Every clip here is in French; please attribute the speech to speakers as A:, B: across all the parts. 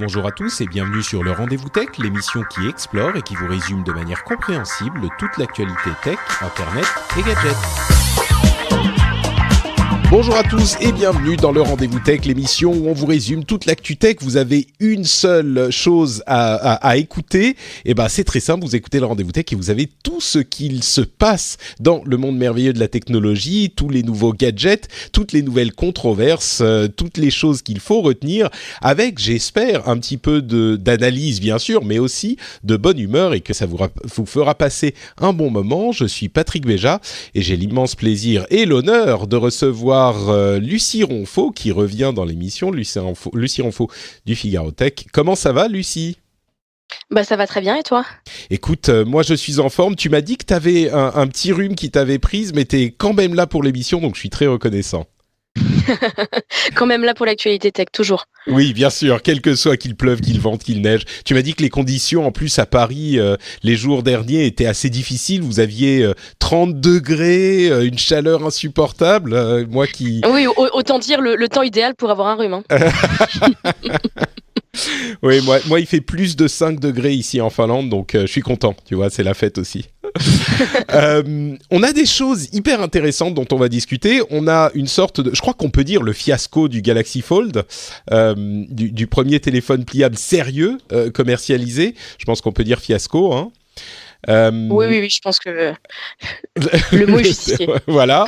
A: Bonjour à tous et bienvenue sur le Rendez-vous Tech, l'émission qui explore et qui vous résume de manière compréhensible toute l'actualité tech, internet et gadgets. Bonjour à tous et bienvenue dans le Rendez-vous Tech, l'émission où on vous résume toute l'actu tech. Vous avez une seule chose à écouter, et ben c'est très simple, vous écoutez le Rendez-vous Tech et vous avez tout ce qu'il se passe dans le monde merveilleux de la technologie, tous les nouveaux gadgets, toutes les nouvelles controverses, toutes les choses qu'il faut retenir, avec, j'espère, un petit peu d'analyse bien sûr, mais aussi de bonne humeur et que ça vous fera passer un bon moment. Je suis Patrick Béja et j'ai l'immense plaisir et l'honneur de recevoir Lucie Ronfaux qui revient dans l'émission, Lucie Ronfaux du Figaro Tech. Comment ça va, Lucie ?
B: Bah ça va très bien et toi ?
A: Écoute, moi je suis en forme. Tu m'as dit que tu avais un petit rhume qui t'avait prise, mais tu es quand même là pour l'émission, donc je suis très reconnaissant.
B: Quand même là pour l'actualité tech, toujours.
A: Oui, bien sûr, quel que soit qu'il pleuve, qu'il vente, qu'il neige. Tu m'as dit que les conditions, en plus, à Paris, les jours derniers étaient assez difficiles. Vous aviez 30 degrés, une chaleur insupportable. Moi qui...
B: Oui, autant dire le temps idéal pour avoir un rhume. Hein.
A: Oui, moi, il fait plus de 5 degrés ici en Finlande, donc je suis content, tu vois, c'est la fête aussi. On a des choses hyper intéressantes dont on va discuter. On a une sorte de... Je crois qu'on peut dire le fiasco du Galaxy Fold, du premier téléphone pliable sérieux commercialisé. Je pense qu'on peut dire fiasco, hein.
B: Oui, je pense que le mot est justifié.
A: Voilà.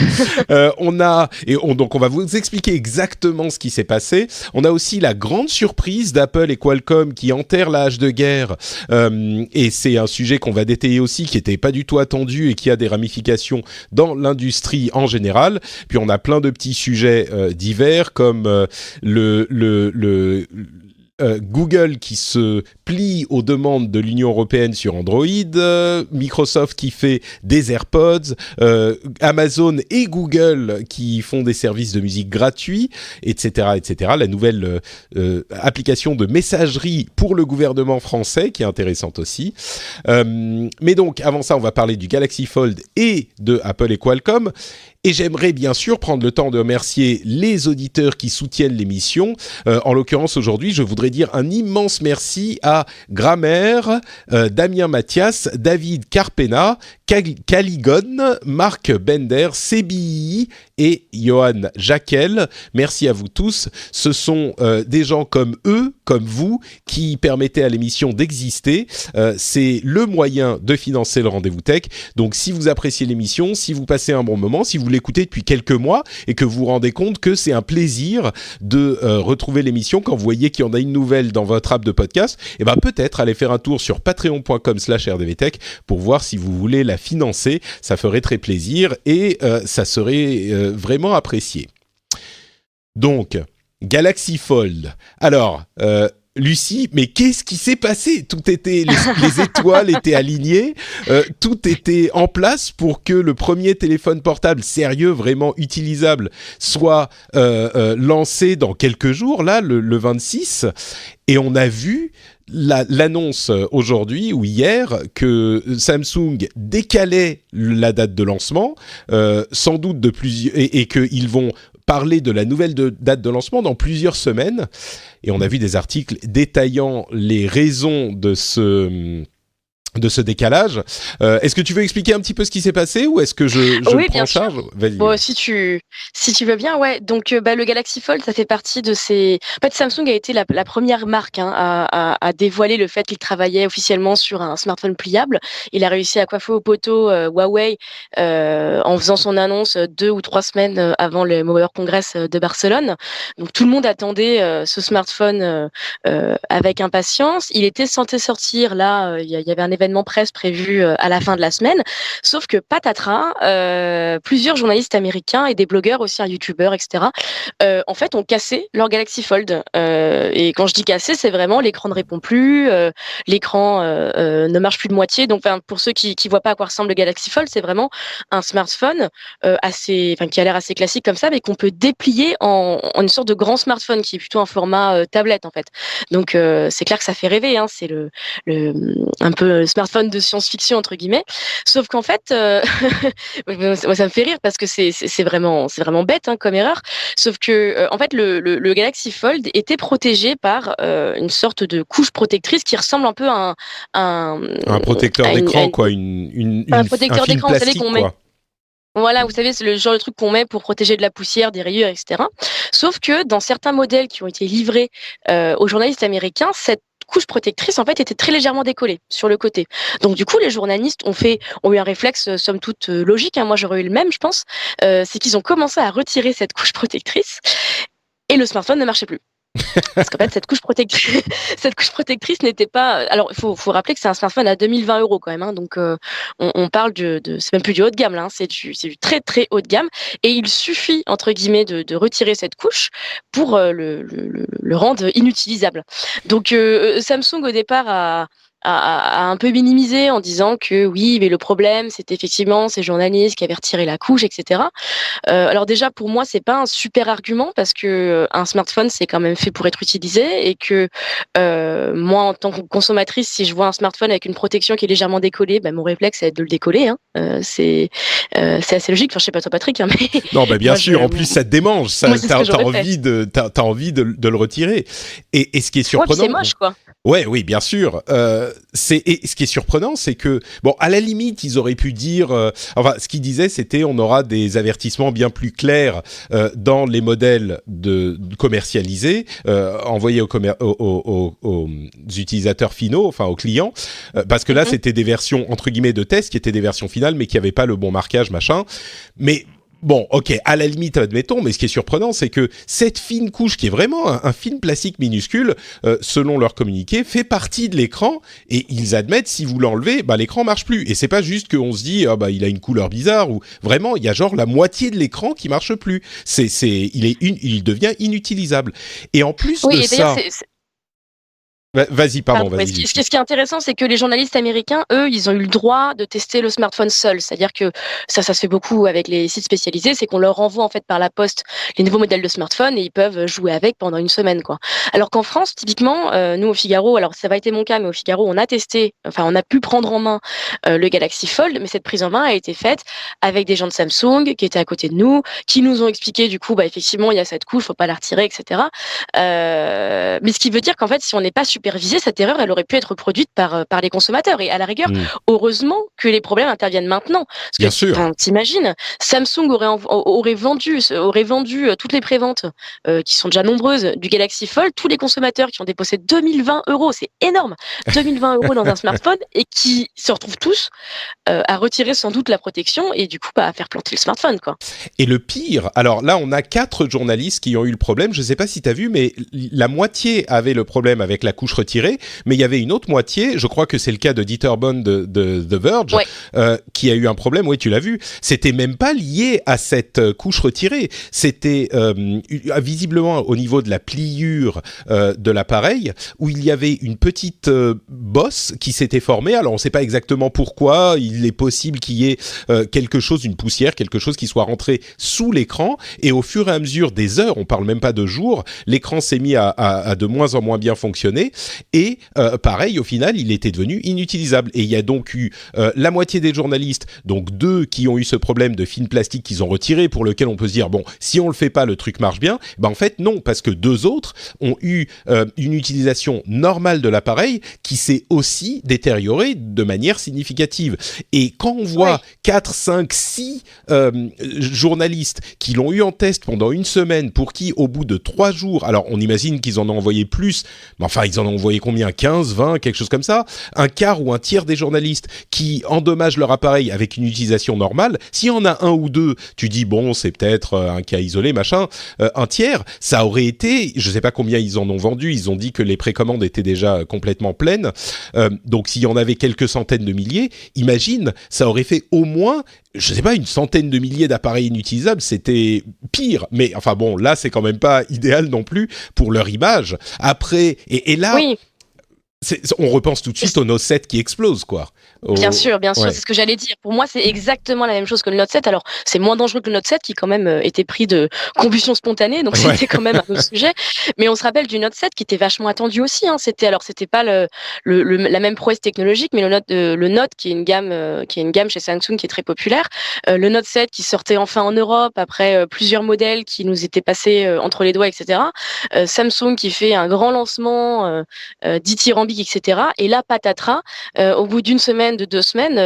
A: Donc on va vous expliquer exactement ce qui s'est passé. On a aussi la grande surprise d'Apple et Qualcomm qui enterrent la hache de guerre. Et c'est un sujet qu'on va détailler aussi, qui n'était pas du tout attendu et qui a des ramifications dans l'industrie en général. Puis on a plein de petits sujets divers comme Google qui se plie aux demandes de l'Union européenne sur Android, Microsoft qui fait des AirPods, Amazon et Google qui font des services de musique gratuits, etc., etc. La nouvelle application de messagerie pour le gouvernement français qui est intéressante aussi. Mais donc, avant ça, on va parler du Galaxy Fold et de Apple et Qualcomm. Et j'aimerais bien sûr prendre le temps de remercier les auditeurs qui soutiennent l'émission. En l'occurrence, aujourd'hui, je voudrais dire un immense merci à Grammaire, Damien Mathias, David Carpena, Caligon, Marc Bender, CBI et Johan Jacquel. Merci à vous tous. Ce sont des gens comme eux, comme vous, qui permettaient à l'émission d'exister. C'est le moyen de financer le Rendez-vous Tech. Donc, si vous appréciez l'émission, si vous passez un bon moment, si vous l'écoutez depuis quelques mois et que vous vous rendez compte que c'est un plaisir de retrouver l'émission quand vous voyez qu'il y en a une nouvelle dans votre app de podcast, et ben peut-être aller faire un tour sur patreon.com/rdvtech pour voir si vous voulez la financer. Ça ferait très plaisir et ça serait vraiment apprécié. Donc, Galaxy Fold. Alors, Lucie, mais qu'est-ce qui s'est passé ? Les étoiles étaient alignées, tout était en place pour que le premier téléphone portable sérieux, vraiment utilisable, soit lancé dans quelques jours, là, le 26. Et on a vu l'annonce aujourd'hui ou hier que Samsung décalait la date de lancement, sans doute de plusieurs, et qu'ils vont parler de la nouvelle date de lancement dans plusieurs semaines. Et on a vu des articles détaillant les raisons de ce décalage. Est-ce que tu veux expliquer un petit peu ce qui s'est passé ou est-ce que je
B: Oui,
A: prends en
B: bien sûr.
A: charge ? Vas-y.
B: Bon, si tu veux bien, ouais. Donc, le Galaxy Fold, ça fait partie de ces. En fait, Samsung a été la première marque à dévoiler le fait qu'il travaillait officiellement sur un smartphone pliable. Il a réussi à coiffer au poteau Huawei en faisant son annonce 2 ou 3 semaines avant le Mobile Congress de Barcelone. Donc, tout le monde attendait ce smartphone avec impatience. Il était censé sortir là. Il y avait un événement presse prévu à la fin de la semaine. Sauf que patatras, plusieurs journalistes américains et des blogueurs aussi, un youtubeur, etc. En fait, ont cassé leur Galaxy Fold. Et quand je dis cassé, c'est vraiment l'écran ne répond plus, l'écran ne marche plus de moitié. Donc, pour ceux qui voient pas à quoi ressemble le Galaxy Fold, c'est vraiment un smartphone qui a l'air assez classique comme ça, mais qu'on peut déplier en une sorte de grand smartphone qui est plutôt un format tablette en fait. Donc, c'est clair que ça fait rêver. Hein, c'est un peu smartphone de science-fiction entre guillemets. Sauf qu'en fait, moi, ça me fait rire parce que c'est vraiment bête comme erreur. Sauf que en fait, le Galaxy Fold était protégé par une sorte de couche protectrice qui ressemble un peu à
A: un protecteur d'écran, quoi,
B: un protecteur
A: film
B: d'écran, vous savez
A: plastique,
B: qu'on met.
A: quoi.
B: Voilà, vous savez, c'est le genre de truc qu'on met pour protéger de la poussière, des rayures, etc. Sauf que dans certains modèles qui ont été livrés aux journalistes américains, cette couche protectrice en fait était très légèrement décollée sur le côté. Donc du coup, les journalistes ont eu un réflexe somme toute logique. Moi, j'aurais eu le même, je pense. C'est qu'ils ont commencé à retirer cette couche protectrice et le smartphone ne marchait plus. Parce qu'en fait, cette couche protectrice n'était pas. Alors, il faut rappeler que c'est un smartphone à 2020 € quand même. Donc, on parle c'est même plus du haut de gamme là. C'est du très très haut de gamme. Et il suffit entre guillemets de retirer cette couche pour le rendre inutilisable. Donc, Samsung au départ a un peu minimisé en disant que oui, mais le problème, c'est effectivement ces journalistes qui avaient retiré la couche, etc. Alors déjà, pour moi, c'est pas un super argument parce que un smartphone, c'est quand même fait pour être utilisé et que moi, en tant que consommatrice, si je vois un smartphone avec une protection qui est légèrement décollée, mon réflexe, c'est de le décoller. C'est assez logique. Enfin, je sais pas toi, Patrick, mais
A: Non, bien
B: moi,
A: sûr. En plus, ça te démange.
B: moi, c'est ce que
A: T'as
B: j'aurais fait.
A: envie de le retirer. Et ce qui est
B: Ouais, puis c'est
A: surprenant.
B: moche, quoi.
A: Ouais, oui, bien sûr. Et ce qui est surprenent, c'est que, bon, à la limite, ils auraient pu dire, enfin, ce qu'ils disaient, c'était, on aura des avertissements bien plus clairs dans les modèles commercialisés, envoyés aux utilisateurs finaux, enfin aux clients, parce que là,
B: Mhm.
A: c'était des versions entre guillemets de test, qui étaient des versions finales, mais qui n'avaient pas le bon marquage, machin. Mais bon, ok, à la limite, admettons, mais ce qui est surprenant, c'est que cette fine couche, qui est vraiment un film plastique minuscule, selon leur communiqué, fait partie de l'écran, et ils admettent, si vous l'enlevez, l'écran marche plus. Et c'est pas juste qu'on se dit, il a une couleur bizarre, ou vraiment, il y a genre la moitié de l'écran qui marche plus. Il devient inutilisable. Et en plus
B: Oui,
A: de
B: et d'ailleurs,
A: ça... Vas-y, pardon,
B: Mais
A: vas-y.
B: ce qui est intéressant, c'est que les journalistes américains, eux, ils ont eu le droit de tester le smartphone seul. C'est-à-dire que ça se fait beaucoup avec les sites spécialisés, c'est qu'on leur envoie en fait par la poste les nouveaux modèles de smartphone et ils peuvent jouer avec pendant une semaine, quoi. Alors qu'en France, typiquement, nous au Figaro, alors ça n'a pas été mon cas, mais au Figaro, on a testé, enfin on a pu prendre en main le Galaxy Fold, mais cette prise en main a été faite avec des gens de Samsung qui étaient à côté de nous, qui nous ont expliqué du coup, effectivement, il y a cette couche, faut pas la retirer, etc. Mais ce qui veut dire qu'en fait, si on n'est pas supervisé, cette erreur, elle aurait pu être produite par les consommateurs. Et à la rigueur,
A: Mm,
B: heureusement que les problèmes interviennent maintenant. Parce
A: bien
B: que,
A: sûr.
B: t'imagines, Samsung aurait vendu toutes les préventes, qui sont déjà nombreuses, du Galaxy Fold, tous les consommateurs qui ont déposé 2020 €, c'est énorme, 2020 € dans un smartphone, et qui se retrouvent tous à retirer sans doute la protection et du coup, à faire planter le smartphone, quoi.
A: Et le pire, alors là, on a 4 journalistes qui ont eu le problème. Je ne sais pas si tu as vu, mais la moitié avait le problème avec la couche retirée, mais il y avait une autre moitié, je crois que c'est le cas de Dieter Bohn de The Verge,
B: Ouais.
A: qui a eu un problème, oui, tu l'as vu. C'était même pas lié à cette couche retirée. C'était visiblement au niveau de la pliure de l'appareil, où il y avait une petite bosse qui s'était formée. Alors, on ne sait pas exactement pourquoi. Il est possible qu'il y ait quelque chose, une poussière, quelque chose qui soit rentré sous l'écran, et au fur et à mesure des heures, on parle même pas de jours, l'écran s'est mis à de moins en moins bien fonctionner, et pareil, au final, il était devenu inutilisable. Et il y a donc eu la moitié des journalistes, donc 2 qui ont eu ce problème de film plastique qu'ils ont retiré, pour lequel on peut se dire, bon, si on le fait pas, le truc marche bien. En fait, non, parce que 2 autres ont eu une utilisation normale de l'appareil qui s'est aussi détériorée de manière significative. Et quand on voit 4, 5, 6 journalistes qui l'ont eu en test pendant une semaine, pour qui, au bout de 3 jours, alors on imagine qu'ils en ont envoyé plus, mais enfin, ils en ont envoyé combien, 15, 20, quelque chose comme ça, un quart ou un tiers des journalistes qui endommagent leur appareil avec une utilisation normale. S'il y en a un ou deux, tu dis, bon, c'est peut-être un cas isolé, machin. Un tiers, ça aurait été, je sais pas combien ils en ont vendu, ils ont dit que les précommandes étaient déjà complètement pleines, donc s'il y en avait quelques centaines de milliers, imagine, ça aurait fait au moins, je sais pas, une centaine de milliers d'appareils inutilisables. C'était pire, mais enfin bon, là c'est quand même pas idéal non plus pour leur image. Après, et là,
B: Oui.
A: On repense tout de suite au Note 7 qui explose, quoi.
B: Bien sûr,
A: Ouais.
B: c'est ce que j'allais dire. Pour moi, c'est exactement la même chose que le Note 7. Alors, c'est moins dangereux que le Note 7 qui quand même était pris de combustion spontanée, donc
A: Ouais.
B: c'était quand même un autre sujet. Mais on se rappelle du Note 7 qui était vachement attendu aussi, hein. C'était pas la même prouesse technologique, mais le Note qui est une gamme chez Samsung qui est très populaire. Le Note 7 qui sortait enfin en Europe après plusieurs modèles qui nous étaient passés entre les doigts, etc. Samsung qui fait un grand lancement dithyrambique, etc. Et là, patatras, au bout d'une semaine, de 2 semaines,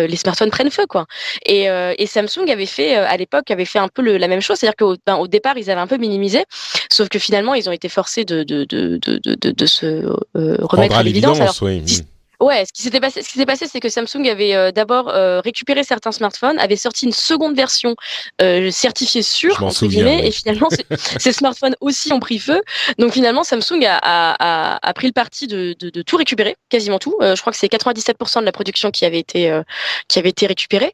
B: les smartphones prennent feu, quoi. Et Samsung à l'époque, avait fait un peu la même chose, c'est-à-dire qu'au départ, ils avaient un peu minimisé, sauf que finalement, ils ont été forcés de se remettre
A: Rendre à
B: à l'évidence. Alors,
A: l'évidence, oui.
B: ouais, ce qui s'est passé, c'est que Samsung avait d'abord récupéré certains smartphones, avait sorti une seconde version certifiée
A: Je
B: sûre
A: m'en
B: entre
A: souviens,
B: guillemets,
A: oui.
B: et finalement ces smartphones aussi ont pris feu. Donc finalement, Samsung a pris le parti de tout récupérer, quasiment tout. Je crois que c'est 97% de la production qui avait été récupérée.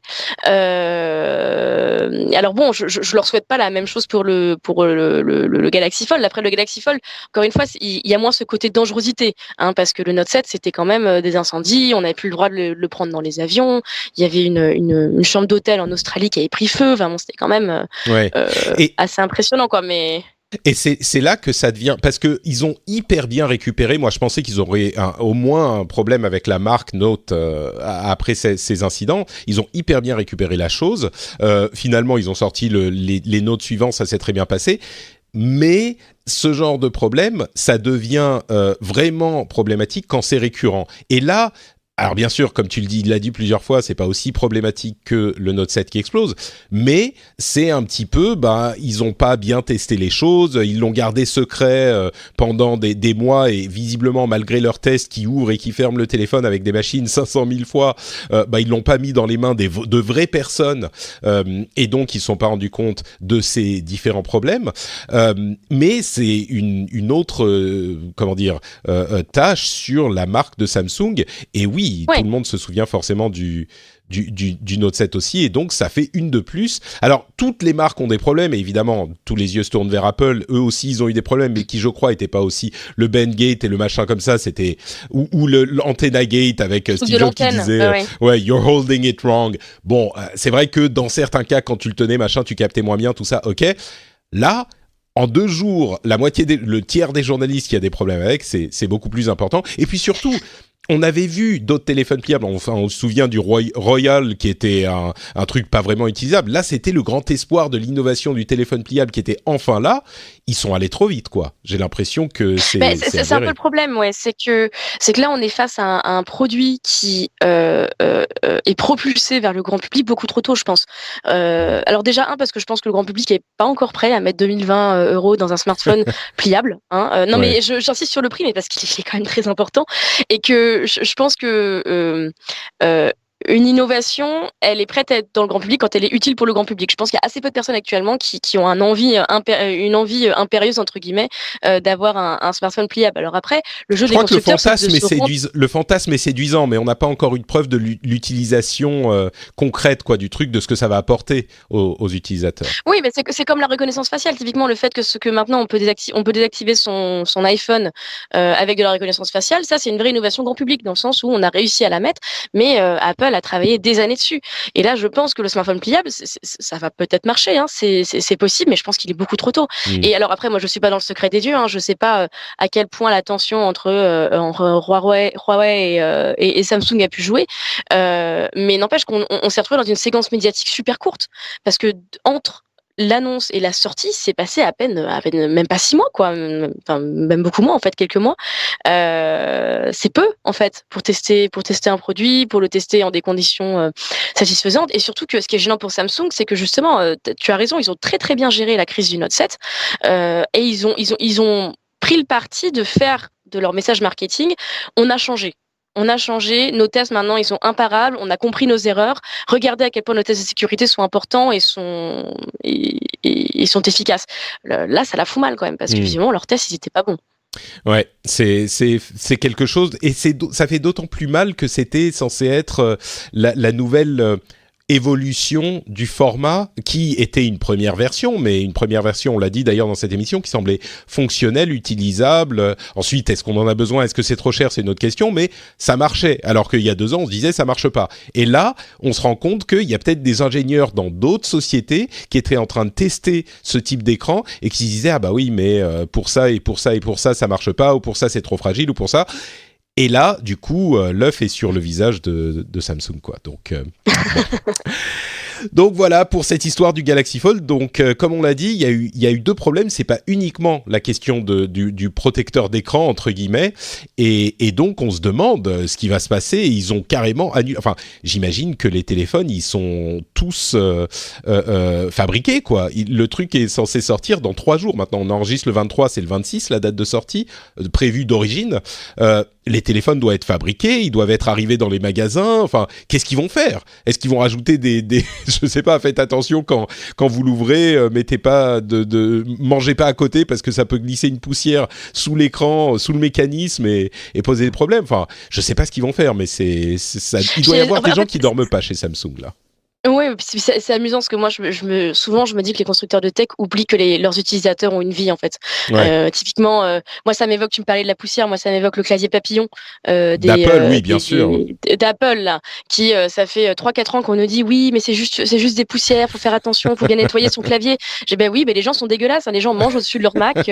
B: Alors bon, je leur souhaite pas la même chose pour le Galaxy Fold. Après le Galaxy Fold, encore une fois, il y a moins ce côté dangerosité, hein, parce que le Note 7 c'était quand même des incendies, on n'avait plus le droit de le prendre dans les avions, il y avait une chambre d'hôtel en Australie qui avait pris feu, enfin bon, c'était quand même
A: Ouais. Et,
B: assez impressionnant, quoi, mais...
A: et c'est là que ça devient... Parce qu'ils ont hyper bien récupéré. Moi, je pensais qu'ils auraient au moins un problème avec la marque Note après ces incidents. Ils ont hyper bien récupéré la chose. Finalement, ils ont sorti les Notes suivants, ça s'est très bien passé. Mais ce genre de problème, ça devient vraiment problématique quand c'est récurrent. Et là, alors bien sûr, comme tu le dis, il l'a dit plusieurs fois, c'est pas aussi problématique que le Note 7 qui explose, mais c'est un petit peu, ils ont pas bien testé les choses, ils l'ont gardé secret pendant des mois et visiblement malgré leurs tests qui ouvrent et qui ferment le téléphone avec des machines 500 000 fois, ils l'ont pas mis dans les mains de vraies personnes et donc ils se sont pas rendus compte de ces différents problèmes. Mais c'est une autre, tâche sur la marque de Samsung. Et oui, tout
B: Ouais.
A: le monde se souvient forcément du Note 7 aussi, et donc ça fait une de plus. Alors, toutes les marques ont des problèmes, et évidemment, tous les yeux se tournent vers Apple. Eux aussi, ils ont eu des problèmes, mais qui, je crois, n'étaient pas aussi le Bendgate et le machin comme ça, c'était... Ou l'Antenna Gate avec
B: Truc
A: Steve
B: de
A: Jobs qui
B: l'antenne,
A: disait ouais, you're holding it wrong. Bon, c'est vrai que dans certains cas, quand tu le tenais, machin, tu captais moins bien, tout ça, ok. Là... En 2 jours, le tiers des journalistes qui a des problèmes avec, c'est beaucoup plus important. Et puis surtout, on avait vu d'autres téléphones pliables. Enfin, on se souvient du Royal qui était un truc pas vraiment utilisable. Là, c'était le grand espoir de l'innovation du téléphone pliable qui était enfin là. Ils sont allés trop vite, quoi. J'ai l'impression que c'est
B: un peu le problème, ouais. C'est que là, on est face à un produit qui est propulsé vers le grand public beaucoup trop tôt, je pense. Alors déjà, parce que je pense que le grand public est pas encore prêt à mettre 2020 € dans un smartphone pliable, hein. Non,
A: ouais.
B: mais j'insiste sur le prix, mais parce qu'il est quand même très important, et que je pense que une innovation, elle est prête à être dans le grand public quand elle est utile pour le grand public. Je pense qu'il y a assez peu de personnes actuellement qui ont une envie impérieuse, entre guillemets, d'avoir un smartphone pliable. Alors après, le jeu
A: Je
B: des
A: crois que
B: constructeurs, c'est de se rendre...
A: le fantasme est séduisant, mais on n'a pas encore eu de preuve de l'utilisation concrète, quoi, du truc, de ce que ça va apporter aux utilisateurs.
B: Oui, mais c'est comme la reconnaissance faciale. Typiquement, le fait que maintenant on peut désactiver son iPhone avec de la reconnaissance faciale, ça c'est une vraie innovation grand public dans le sens où on a réussi à la mettre, mais Apple a travaillé des années dessus. Et là, je pense que le smartphone pliable, ça va peut-être marcher, hein, c'est possible, mais je pense qu'il est beaucoup trop tôt. Et alors après, moi, je suis pas dans le secret des dieux, hein, je sais pas à quel point la tension entre Huawei et Samsung a pu jouer, mais n'empêche qu'on s'est retrouvé dans une séquence médiatique super courte, parce que entre l'annonce et la sortie, c'est passé à peine même pas 6 mois, quoi. Enfin, même beaucoup moins, en fait, quelques mois. C'est peu, en fait, pour tester un produit, pour le tester en des conditions satisfaisantes. Et surtout que ce qui est gênant pour Samsung, c'est que justement, tu as raison, ils ont très très bien géré la crise du Note 7, et ils ont pris le parti de faire de leur message marketing, on a changé. On a changé, nos tests maintenant ils sont imparables, on a compris nos erreurs, regardez à quel point nos tests de sécurité sont importants et sont efficaces. Là, ça la fout mal quand même, parce que visiblement leurs tests ils étaient pas bons.
A: Ouais, c'est quelque chose, et ça fait d'autant plus mal que c'était censé être la nouvelle évolution du format qui était une première version, mais une première version, on l'a dit d'ailleurs dans cette émission, qui semblait fonctionnelle, utilisable. Ensuite, est-ce qu'on en a besoin? Est-ce que c'est trop cher? C'est une autre question, mais ça marchait. Alors qu'il y a 2 ans, on se disait ça marche pas. Et là, on se rend compte qu'il y a peut-être des ingénieurs dans d'autres sociétés qui étaient en train de tester ce type d'écran et qui se disaient ah bah oui, mais pour ça et pour ça et pour ça, ça marche pas, ou pour ça c'est trop fragile, ou pour ça. Et là, du coup, l'œuf est sur le visage de Samsung, quoi. Donc, donc voilà pour cette histoire du Galaxy Fold. Donc, comme on l'a dit, il y a eu 2 problèmes. C'est pas uniquement la question du protecteur d'écran entre guillemets. Et donc, on se demande ce qui va se passer. Ils ont carrément annulé. Enfin, j'imagine que les téléphones, ils sont tous fabriqués, quoi. Le truc est censé sortir dans 3 jours. Maintenant, on enregistre le 23, c'est le 26, la date de sortie prévue d'origine. Les téléphones doivent être fabriqués, ils doivent être arrivés dans les magasins. Enfin, qu'est-ce qu'ils vont faire? Est-ce qu'ils vont rajouter je sais pas, faites attention quand vous l'ouvrez, mettez pas mangez pas à côté parce que ça peut glisser une poussière sous l'écran, sous le mécanisme et poser des problèmes. Enfin, je sais pas ce qu'ils vont faire, mais ça, il doit y avoir des gens qui dorment pas chez Samsung là.
B: Oui, c'est amusant parce que moi, souvent, je me dis que les constructeurs de tech oublient que leurs utilisateurs ont une vie, en fait.
A: Ouais.
B: Typiquement, moi, ça m'évoque, tu me parlais de la poussière, moi, ça m'évoque le clavier papillon
A: D'Apple, oui, bien sûr.
B: d'Apple, là, qui, ça fait 3-4 ans qu'on nous dit, oui, mais c'est juste des poussières, faut faire attention, faut bien nettoyer son clavier. Ben oui, mais les gens sont dégueulasses, hein, les gens mangent au-dessus de leur Mac,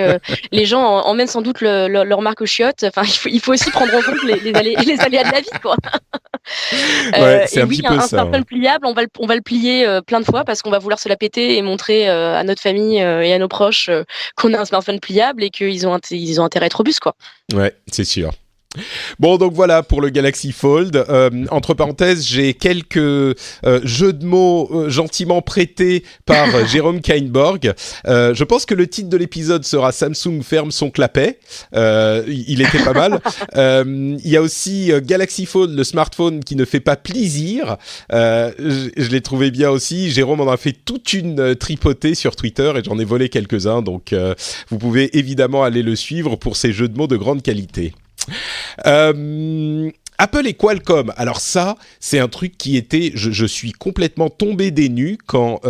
B: les gens emmènent sans doute leur Mac au chiottes. Enfin, il faut aussi prendre en compte les aléas de la vie, quoi.
A: Ouais, c'est
B: et
A: un
B: oui,
A: petit
B: un
A: peu ça.
B: smartphone pliable, on va le plier plein de fois parce qu'on va vouloir se la péter et montrer à notre famille et à nos proches qu'on a un smartphone pliable et qu'ils ont intérêt à être robustes, quoi.
A: Ouais, c'est sûr. Bon, donc voilà pour le Galaxy Fold. Entre parenthèses, j'ai quelques jeux de mots gentiment prêtés par Jérôme Kainborg. Je pense que le titre de l'épisode sera Samsung ferme son clapet. Il était pas mal. Il y a aussi Galaxy Fold, le smartphone qui ne fait pas plaisir. Je l'ai trouvé bien aussi. Jérôme en a fait toute une tripotée sur Twitter et j'en ai volé quelques-uns. Donc, vous pouvez évidemment aller le suivre pour ces jeux de mots de grande qualité. Apple et Qualcomm, alors ça, c'est un truc qui était, je suis complètement tombé des nues quand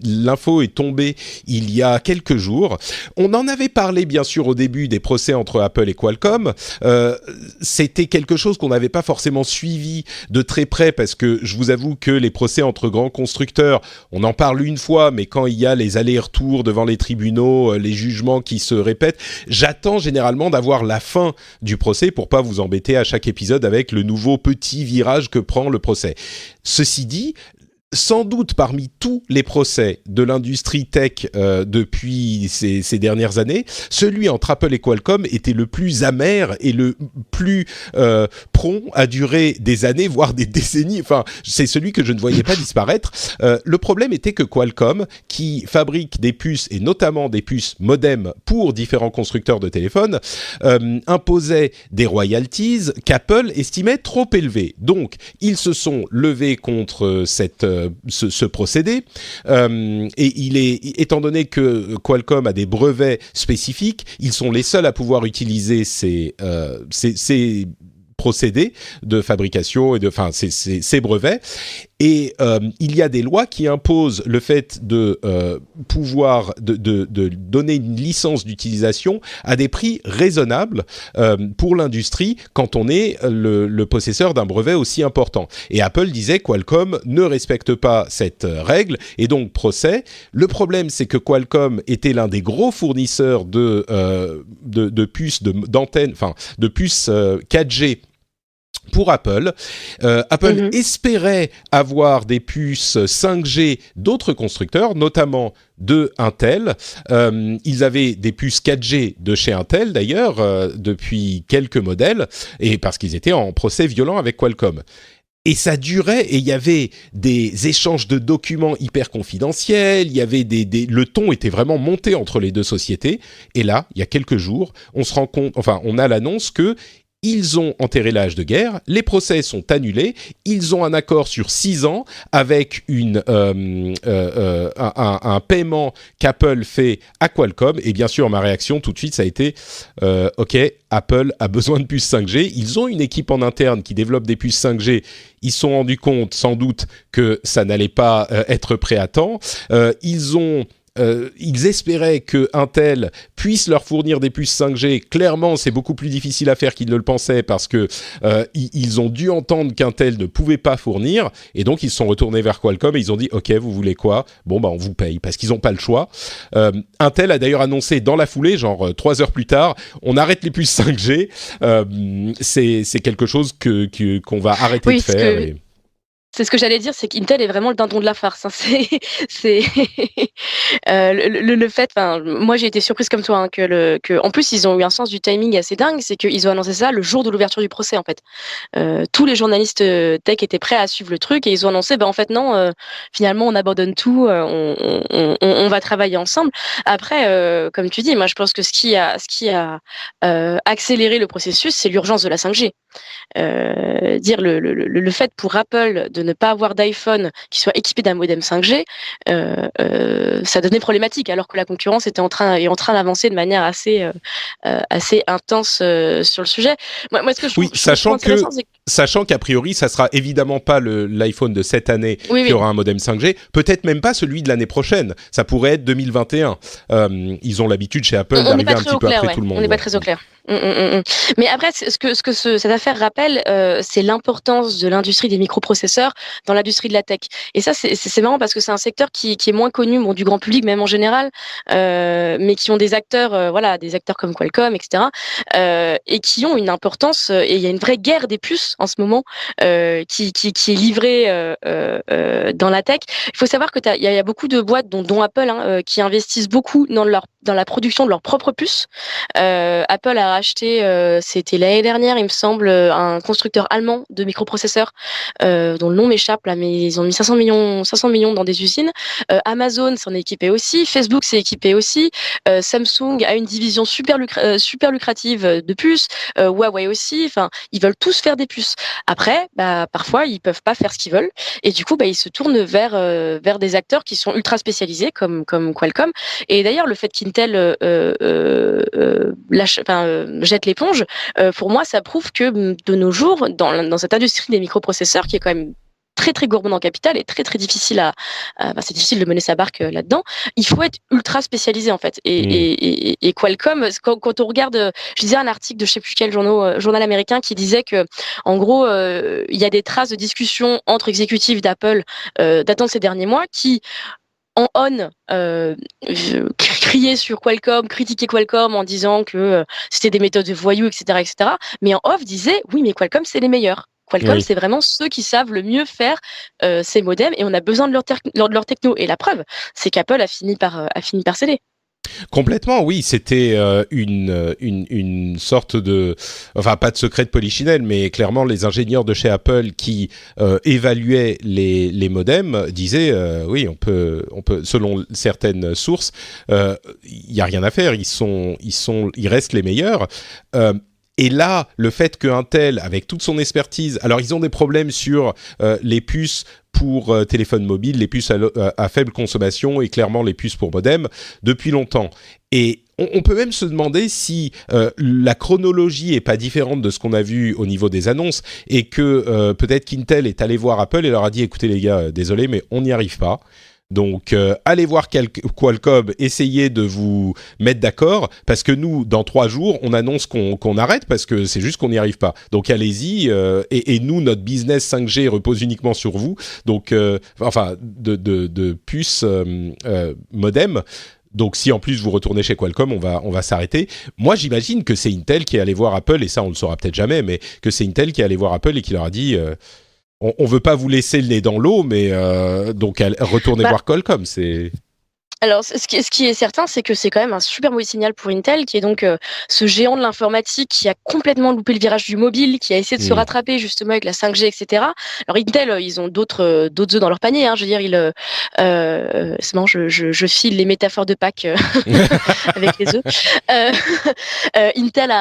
A: l'info est tombée il y a quelques jours. On en avait parlé bien sûr au début des procès entre Apple et Qualcomm. C'était quelque chose qu'on n'avait pas forcément suivi de très près parce que je vous avoue que les procès entre grands constructeurs, on en parle une fois, mais quand il y a les allers-retours devant les tribunaux, les jugements qui se répètent, j'attends généralement d'avoir la fin du procès pour pas vous embêter à chaque épisode avec le nouveau petit virage que prend le procès. Ceci dit, sans doute parmi tous les procès de l'industrie tech depuis ces dernières années, celui entre Apple et Qualcomm était le plus amer et le plus prompt à durer des années, voire des décennies. Enfin, c'est celui que je ne voyais pas disparaître. Le problème était que Qualcomm, qui fabrique des puces, et notamment des puces modem pour différents constructeurs de téléphones, imposait des royalties qu'Apple estimait trop élevées. Donc, ils se sont levés contre ce procédé et étant donné que Qualcomm a des brevets spécifiques, ils sont les seuls à pouvoir utiliser ces procédés de fabrication et ces brevets. Et il y a des lois qui imposent le fait de pouvoir de donner une licence d'utilisation à des prix raisonnables pour l'industrie quand on est le possesseur d'un brevet aussi important. Et Apple disait Qualcomm ne respecte pas cette règle et donc procès. Le problème, c'est que Qualcomm était l'un des gros fournisseurs de puces d'antennes, enfin de puces 4G pour Apple. Apple espérait avoir des puces 5G d'autres constructeurs, notamment de Intel. Ils avaient des puces 4G de chez Intel, d'ailleurs, depuis quelques modèles, et parce qu'ils étaient en procès violent avec Qualcomm. Et ça durait, et il y avait des échanges de documents hyper confidentiels, il y avait le ton était vraiment monté entre les deux sociétés. Et là, il y a quelques jours, on se rend compte, enfin, on a l'annonce que ils ont enterré l'âge de guerre, les procès sont annulés, ils ont un accord sur 6 ans avec un paiement qu'Apple fait à Qualcomm. Et bien sûr, ma réaction tout de suite, ça a été OK, Apple a besoin de puces 5G. Ils ont une équipe en interne qui développe des puces 5G. Ils se sont rendus compte, sans doute, que ça n'allait pas être prêt à temps. Ils espéraient que Intel puisse leur fournir des puces 5G. Clairement, c'est beaucoup plus difficile à faire qu'ils ne le pensaient parce que ils ont dû entendre qu'Intel ne pouvait pas fournir et donc ils se sont retournés vers Qualcomm et ils ont dit OK, vous voulez quoi ? Bon on vous paye parce qu'ils n'ont pas le choix. Intel a d'ailleurs annoncé dans la foulée, genre 3 heures plus tard, on arrête les puces 5G. C'est quelque chose qu'on va arrêter de faire.
B: C'est ce que j'allais dire, c'est qu'Intel est vraiment le dindon de la farce. Hein. C'est le fait. Enfin, moi j'ai été surprise comme toi que en plus ils ont eu un sens du timing assez dingue. C'est qu'ils ont annoncé ça le jour de l'ouverture du procès en fait. Tous les journalistes tech étaient prêts à suivre le truc et ils ont annoncé en fait non, finalement on abandonne tout, on va travailler ensemble. Après, comme tu dis, moi je pense que ce qui a accéléré le processus, c'est l'urgence de la 5G. Dire le fait pour Apple de ne pas avoir d'iPhone qui soit équipé d'un modem 5G, ça devenait problématique alors que la concurrence est en train d'avancer de manière assez intense sur le sujet. Moi ce que je trouve,
A: sachant qu'a priori ça sera évidemment pas l'iPhone de cette année qui aura un modem 5G, peut-être même pas celui de l'année prochaine, ça pourrait être 2021. Ils ont l'habitude chez Apple d'arriver un petit peu après tout le monde.
B: On n'est pas très au clair. Mais après, ce que cette affaire rappelle, c'est l'importance de l'industrie des microprocesseurs dans l'industrie de la tech. Et ça, c'est marrant parce que c'est un secteur qui est moins connu, du grand public même en général, mais qui ont des acteurs, des acteurs comme Qualcomm, etc., et qui ont une importance. Et il y a une vraie guerre des puces en ce moment qui est livrée dans la tech. Il faut savoir que il y a beaucoup de boîtes, dont Apple, qui investissent beaucoup dans la production de leurs propres puces. Apple a racheté, c'était l'année dernière, il me semble, un constructeur allemand de microprocesseurs dont le nom m'échappe là, mais ils ont mis 500 millions dans des usines. Amazon s'en est équipé aussi, Facebook s'est équipé aussi, Samsung a une division super lucrative de puces, Huawei aussi. Enfin, ils veulent tous faire des puces. Après, parfois ils peuvent pas faire ce qu'ils veulent et du coup, ils se tournent vers des acteurs qui sont ultra spécialisés comme Qualcomm. Et d'ailleurs, le fait qu'Intel jette l'éponge, pour moi, ça prouve que de nos jours, dans cette industrie des microprocesseurs, qui est quand même très très gourmand en capital et très très difficile c'est difficile de mener sa barque là-dedans. Il faut être ultra spécialisé en fait. Et Qualcomm, quand on regarde, je lisais un article de je sais plus quel journal américain qui disait que en gros il y a des traces de discussions entre exécutifs d'Apple datant de ces derniers mois qui en on crier sur Qualcomm, critiquer Qualcomm en disant que c'était des méthodes de voyous, etc., etc. Mais en off disait oui, mais Qualcomm c'est les meilleurs. Qualcomm, c'est vraiment ceux qui savent le mieux faire ces modems et on a besoin de leur techno. Et la preuve, c'est qu'Apple a fini par céder.
A: Complètement, oui, c'était une sorte de, enfin pas de secret de polichinelle, mais clairement les ingénieurs de chez Apple qui évaluaient les modems disaient oui, on peut, selon certaines sources, il y a rien à faire, ils restent les meilleurs. Et là, le fait que Intel, avec toute son expertise, alors ils ont des problèmes sur les puces pour téléphone mobile, les puces à faible consommation et clairement les puces pour modem depuis longtemps. Et on peut même se demander si la chronologie est pas différente de ce qu'on a vu au niveau des annonces et que peut-être qu'Intel est allé voir Apple et leur a dit écoutez les gars, désolé mais on n'y arrive pas. Donc, allez voir Qualcomm, essayez de vous mettre d'accord, parce que nous, dans 3 jours, on annonce qu'on arrête, parce que c'est juste qu'on n'y arrive pas. Donc, allez-y, et nous, notre business 5G repose uniquement sur vous, donc, de puces modem. Donc, si en plus vous retournez chez Qualcomm, on va s'arrêter. Moi, j'imagine que c'est Intel qui est allé voir Apple, et ça, on le saura peut-être jamais, mais que c'est Intel qui est allé voir Apple et qui leur a dit... on veut pas vous laisser le nez dans l'eau, mais donc retournez voir Qualcomm, c'est...
B: Alors, ce qui est certain, c'est que c'est quand même un super mauvais signal pour Intel, qui est donc ce géant de l'informatique qui a complètement loupé le virage du mobile, qui a essayé de se
A: Hmm.
B: rattraper justement avec la 5G, etc. Alors Intel, ils ont d'autres œufs dans leur panier. Hein, je veux dire, c'est marrant, je file les métaphores de Pâques avec les œufs. Euh, Intel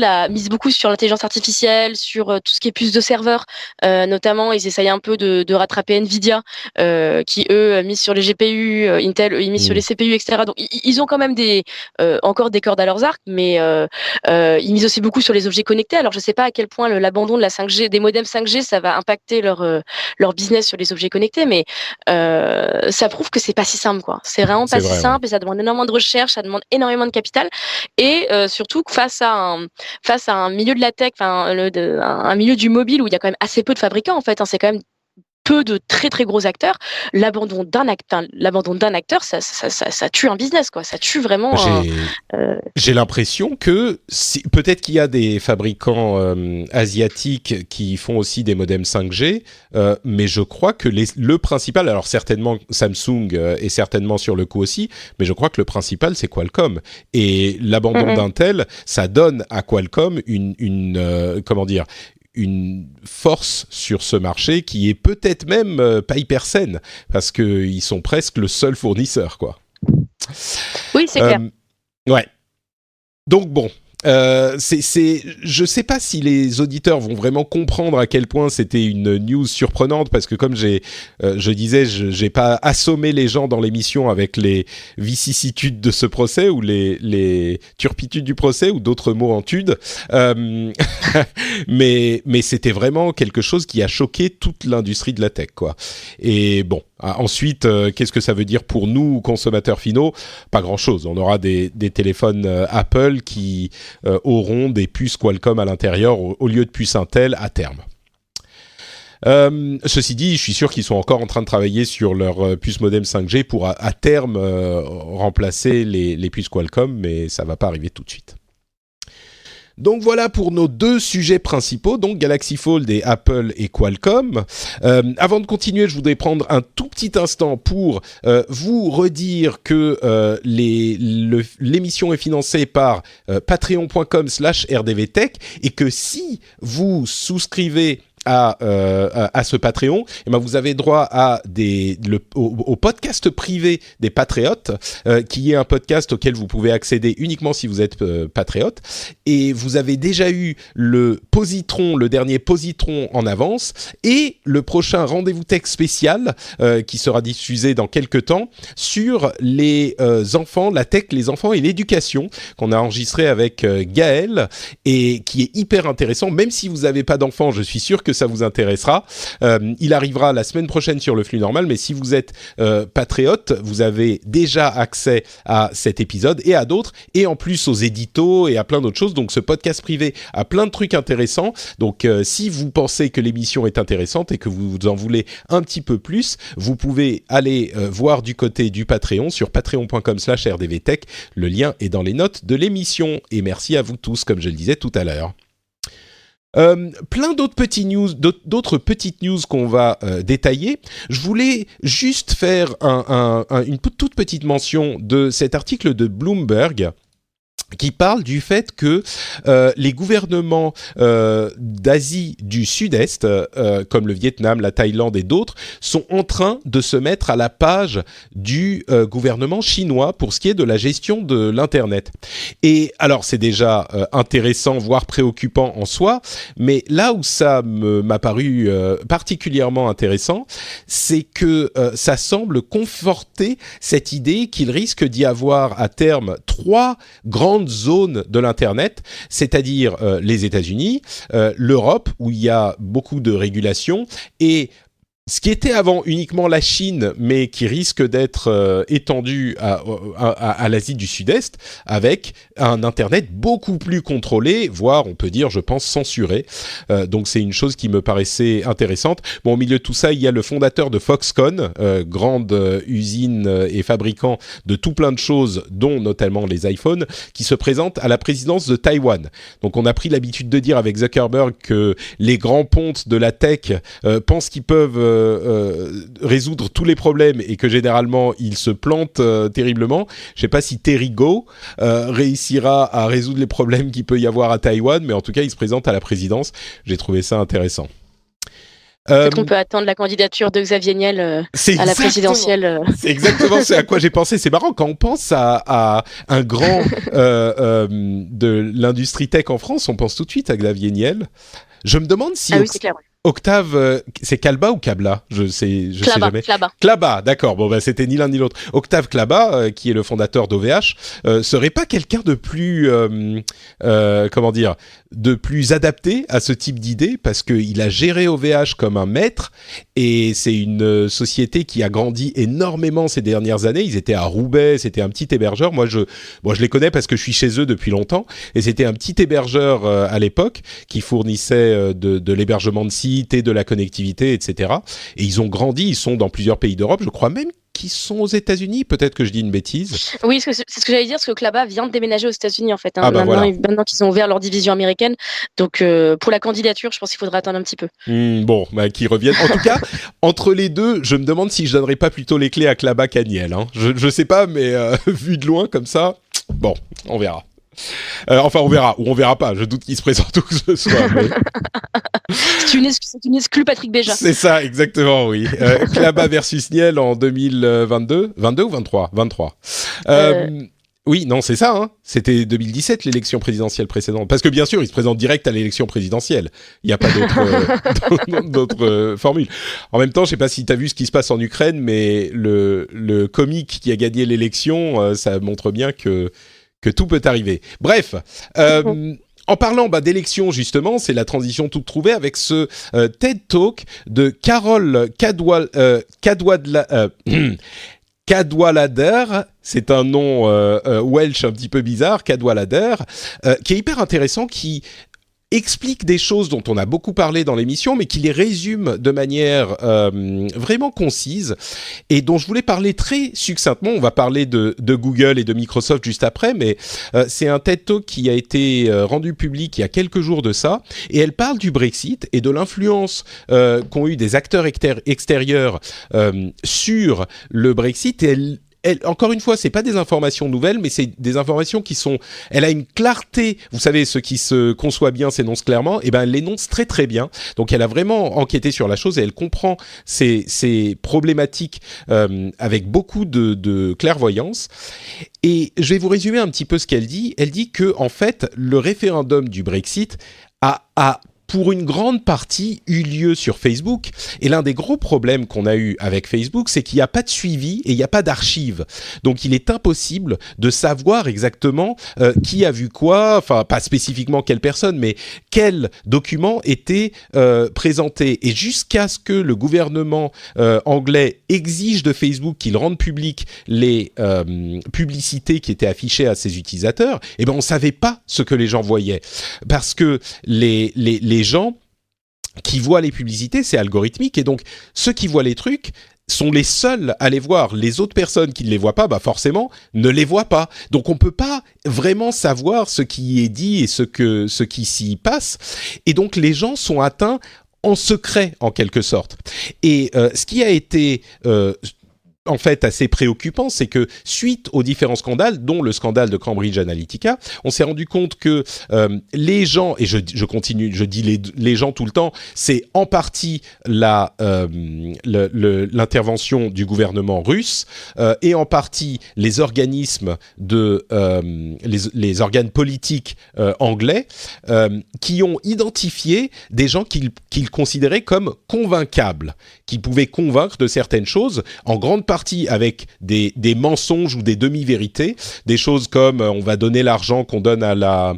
B: a mise beaucoup sur l'intelligence artificielle, sur tout ce qui est puces de serveurs, notamment. Ils essayent un peu de rattraper Nvidia, qui eux misent sur les GPU, Intel eux, ils misent sur les
A: Hmm.
B: CPU, etc. Donc ils ont quand même encore des cordes à leurs arcs, mais ils misent aussi beaucoup sur les objets connectés. Alors je sais pas à quel point l'abandon de la 5G, des modems 5G, ça va impacter leur business sur les objets connectés, mais ça prouve que c'est pas si simple, quoi. C'est vraiment pas
A: C'est
B: si
A: vrai, ouais.
B: simple et ça demande énormément de recherche, ça demande énormément de capital et surtout que face à un milieu de la tech, enfin un milieu du mobile où il y a quand même assez peu de fabricants en fait, hein, c'est quand même peu de très très gros acteurs, l'abandon d'un acteur, ça tue un business, quoi. Ça tue vraiment un.
A: J'ai
B: euh,
A: J'ai l'impression que peut-être qu'il y a des fabricants asiatiques qui font aussi des modems 5G, mais je crois que le principal, alors certainement Samsung est certainement sur le coup aussi, mais je crois que le principal c'est Qualcomm. Et l'abandon
B: mm, mm.
A: d'Intel, ça donne à Qualcomm comment dire, une force sur ce marché qui est peut-être même pas hyper saine, parce qu'ils sont presque le seul fournisseur, quoi.
B: Oui, c'est clair.
A: Euh, ouais. Donc bon, je sais pas si les auditeurs vont vraiment comprendre à quel point c'était une news surprenante parce que comme je disais, j'ai pas assommé les gens dans l'émission avec les vicissitudes de ce procès ou les turpitudes du procès ou d'autres mots en tude, euh, mais c'était vraiment quelque chose qui a choqué toute l'industrie de la tech, quoi. Et bon. Ensuite, qu'est-ce que ça veut dire pour nous, consommateurs finaux? Pas grand-chose. On aura des téléphones Apple qui auront des puces Qualcomm à l'intérieur au lieu de puces Intel à terme. Ceci dit, je suis sûr qu'ils sont encore en train de travailler sur leur puce modem 5G pour à terme remplacer les puces Qualcomm, mais ça va pas arriver tout de suite. Donc voilà pour nos deux sujets principaux, donc Galaxy Fold et Apple et Qualcomm. Avant de continuer, je voudrais prendre un tout petit instant pour vous redire que l'émission est financée par patreon.com/rdvtech et que si vous souscrivez à ce Patreon, et ben vous avez droit au podcast privé des Patriotes, qui est un podcast auquel vous pouvez accéder uniquement si vous êtes patriote. Et vous avez déjà eu le dernier positron en avance, et le prochain rendez-vous tech spécial qui sera diffusé dans quelques temps sur les enfants, la tech, les enfants et l'éducation, qu'on a enregistré avec Gaël et qui est hyper intéressant. Même si vous n'avez pas d'enfants, je suis sûr que ça vous intéressera. Il arrivera la semaine prochaine sur le flux normal, mais si vous êtes patriote, vous avez déjà accès à cet épisode et à d'autres, et en plus aux éditos et à plein d'autres choses. Donc ce podcast privé a plein de trucs intéressants. Donc si vous pensez que l'émission est intéressante et que vous en voulez un petit peu plus, vous pouvez aller voir du côté du Patreon sur patreon.com/rdvtech. Le lien est dans les notes de l'émission. Et merci à vous tous, comme je le disais tout à l'heure. Plein d'autres petites news qu'on va détailler. Je voulais juste faire une toute petite mention de cet article de Bloomberg qui parle du fait que les gouvernements d'Asie du Sud-Est, comme le Vietnam, la Thaïlande et d'autres, sont en train de se mettre à la page du gouvernement chinois pour ce qui est de la gestion de l'Internet. Et alors, c'est déjà intéressant, voire préoccupant en soi, mais là où ça m'a paru particulièrement intéressant, c'est que ça semble conforter cette idée qu'il risque d'y avoir à terme 3 grandes zones de l'Internet, c'est-à-dire les États-Unis, l'Europe, où il y a beaucoup de régulations, et ce qui était avant uniquement la Chine, mais qui risque d'être étendu à l'Asie du Sud-Est, avec un Internet beaucoup plus contrôlé, voire, on peut dire, je pense, censuré. Donc c'est une chose qui me paraissait intéressante. Bon, au milieu de tout ça, il y a le fondateur de Foxconn, grande usine et fabricant de tout plein de choses, dont notamment les iPhones, qui se présente à la présidence de Taïwan. Donc on a pris l'habitude de dire avec Zuckerberg que les grands pontes de la tech pensent qu'ils peuvent résoudre tous les problèmes et que généralement il se plante terriblement. Je ne sais pas si Terry Gou réussira à résoudre les problèmes qu'il peut y avoir à Taïwan, mais en tout cas il se présente à la présidence. J'ai trouvé ça intéressant.
B: Peut-être qu'on peut attendre la candidature de Xavier Niel à la présidentielle.
A: C'est exactement ce à quoi j'ai pensé. C'est marrant quand on pense à un grand de l'industrie tech en France, on pense tout de suite à Xavier Niel. Je me demande si
B: oui, c'est clair, ouais.
A: Octave, c'est Kalba ou Kabla? Je sais jamais. Klaba, d'accord. Bon, c'était ni l'un ni l'autre. Octave Klaba, qui est le fondateur d'OVH, serait pas quelqu'un de plus, de plus adapté à ce type d'idée, parce qu'il a géré OVH comme un maître, et c'est une société qui a grandi énormément ces dernières années. Ils étaient à Roubaix, c'était un petit hébergeur. Moi, je les connais parce que je suis chez eux depuis longtemps, et c'était un petit hébergeur à l'époque qui fournissait de l'hébergement de sites et de la connectivité, etc. Et ils ont grandi, ils sont dans plusieurs pays d'Europe, je crois même qu'ils sont aux États-Unis, peut-être que je dis une bêtise.
B: Oui, c'est ce que j'allais dire, parce que Klaba vient de déménager aux États-Unis en fait.
A: Maintenant
B: qu'ils ont ouvert leur division américaine. Donc pour la candidature, je pense qu'il faudra attendre un petit peu.
A: Qu'ils reviennent. En tout cas, entre les deux, je me demande si je donnerais pas plutôt les clés à Klaba qu'à Niel. Hein. Je sais pas, mais vu de loin comme ça, bon, on verra. On verra, ou on verra pas. Je doute qu'il se présente où que ce soit. Mais...
B: c'est une exclue Patrick Béja.
A: C'est ça, exactement, oui. Klaba versus Niel en 2022. 22 ou 23 23. Oui, non, c'est ça. Hein. C'était 2017, l'élection présidentielle précédente. Parce que bien sûr, il se présente direct à l'élection présidentielle. Il n'y a pas d'autre formule. En même temps, je ne sais pas si tu as vu ce qui se passe en Ukraine, mais le comique qui a gagné l'élection, ça montre bien que tout peut arriver. Bref, en parlant d'élections, justement, c'est la transition toute trouvée avec ce TED Talk de Carol Cadwalader, c'est un nom Welsh un petit peu bizarre, Cadwalader, qui est hyper intéressant, qui explique des choses dont on a beaucoup parlé dans l'émission, mais qui les résume de manière vraiment concise, et dont je voulais parler très succinctement. On va parler de Google et de Microsoft juste après, mais c'est un TED Talk qui a été rendu public il y a quelques jours de ça, et elle parle du Brexit et de l'influence qu'ont eu des acteurs extérieurs sur le Brexit, et encore une fois, c'est pas des informations nouvelles, mais c'est des informations qui sont... Elle a une clarté, vous savez, ce qui se conçoit bien s'énonce clairement, et elle l'énonce très très bien. Donc elle a vraiment enquêté sur la chose et elle comprend ces problématiques avec beaucoup de clairvoyance. Et je vais vous résumer un petit peu ce qu'elle dit. Elle dit que, en fait, le référendum du Brexit a pour une grande partie, eu lieu sur Facebook. Et l'un des gros problèmes qu'on a eu avec Facebook, c'est qu'il n'y a pas de suivi et il n'y a pas d'archives. Donc, il est impossible de savoir exactement qui a vu quoi, enfin, pas spécifiquement quelle personne, mais quel document était présenté. Et jusqu'à ce que le gouvernement anglais exige de Facebook qu'il rende public les publicités qui étaient affichées à ses utilisateurs, on ne savait pas ce que les gens voyaient. Parce que les gens qui voient les publicités, c'est algorithmique, et donc ceux qui voient les trucs sont les seuls à les voir. Les autres personnes qui ne les voient pas, forcément, ne les voient pas. Donc on ne peut pas vraiment savoir ce qui est dit et ce qui s'y passe. Et donc les gens sont atteints en secret, en quelque sorte. Et ce qui a été... en fait assez préoccupant, c'est que suite aux différents scandales, dont le scandale de Cambridge Analytica, on s'est rendu compte que les gens, et je continue, je dis les gens tout le temps, c'est en partie l'intervention du gouvernement russe et en partie les organismes les organes politiques anglais qui ont identifié des gens qu'ils considéraient comme convaincables, qui pouvaient convaincre de certaines choses, en grande partie avec des mensonges ou des demi-vérités, des choses comme on va donner l'argent qu'on donne à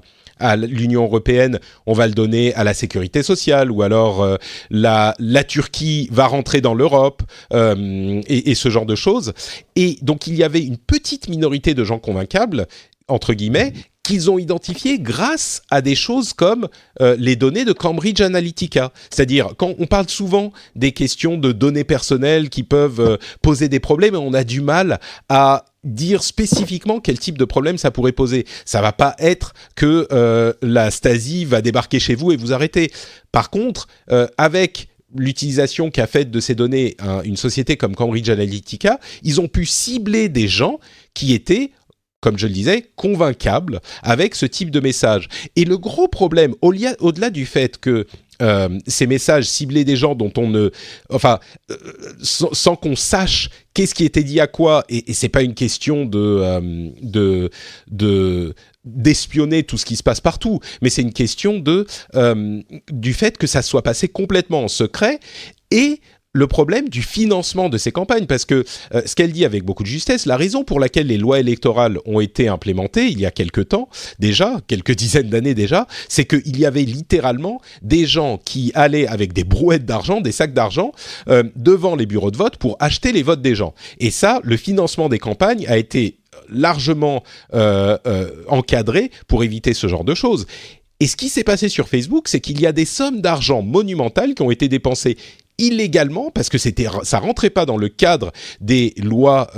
A: l'Union européenne, on va le donner à la sécurité sociale, ou alors la Turquie va rentrer dans l'Europe, et ce genre de choses. Et donc il y avait une petite minorité de gens convaincables, entre guillemets, qu'ils ont identifié grâce à des choses comme les données de Cambridge Analytica. C'est-à-dire, quand on parle souvent des questions de données personnelles qui peuvent poser des problèmes, on a du mal à dire spécifiquement quel type de problème ça pourrait poser. Ça va pas être que la Stasi va débarquer chez vous et vous arrêter. Par contre, avec l'utilisation qu'a faite de ces données une société comme Cambridge Analytica, ils ont pu cibler des gens qui étaient, comme je le disais, convaincables avec ce type de message. Et le gros problème, au-delà du fait que ces messages ciblaient des gens dont on ne... Enfin, sans qu'on sache qu'est-ce qui était dit à quoi, et c'est pas une question d'espionner tout ce qui se passe partout, mais c'est une question du fait que ça soit passé complètement en secret, et le problème du financement de ces campagnes, parce que ce qu'elle dit avec beaucoup de justesse, la raison pour laquelle les lois électorales ont été implémentées il y a quelques temps déjà, quelques dizaines d'années déjà, c'est qu'il y avait littéralement des gens qui allaient avec des brouettes d'argent, des sacs d'argent, devant les bureaux de vote pour acheter les votes des gens. Et ça, le financement des campagnes a été largement encadré pour éviter ce genre de choses. Et ce qui s'est passé sur Facebook, c'est qu'il y a des sommes d'argent monumentales qui ont été dépensées illégalement, parce que ça rentrait pas dans le cadre des lois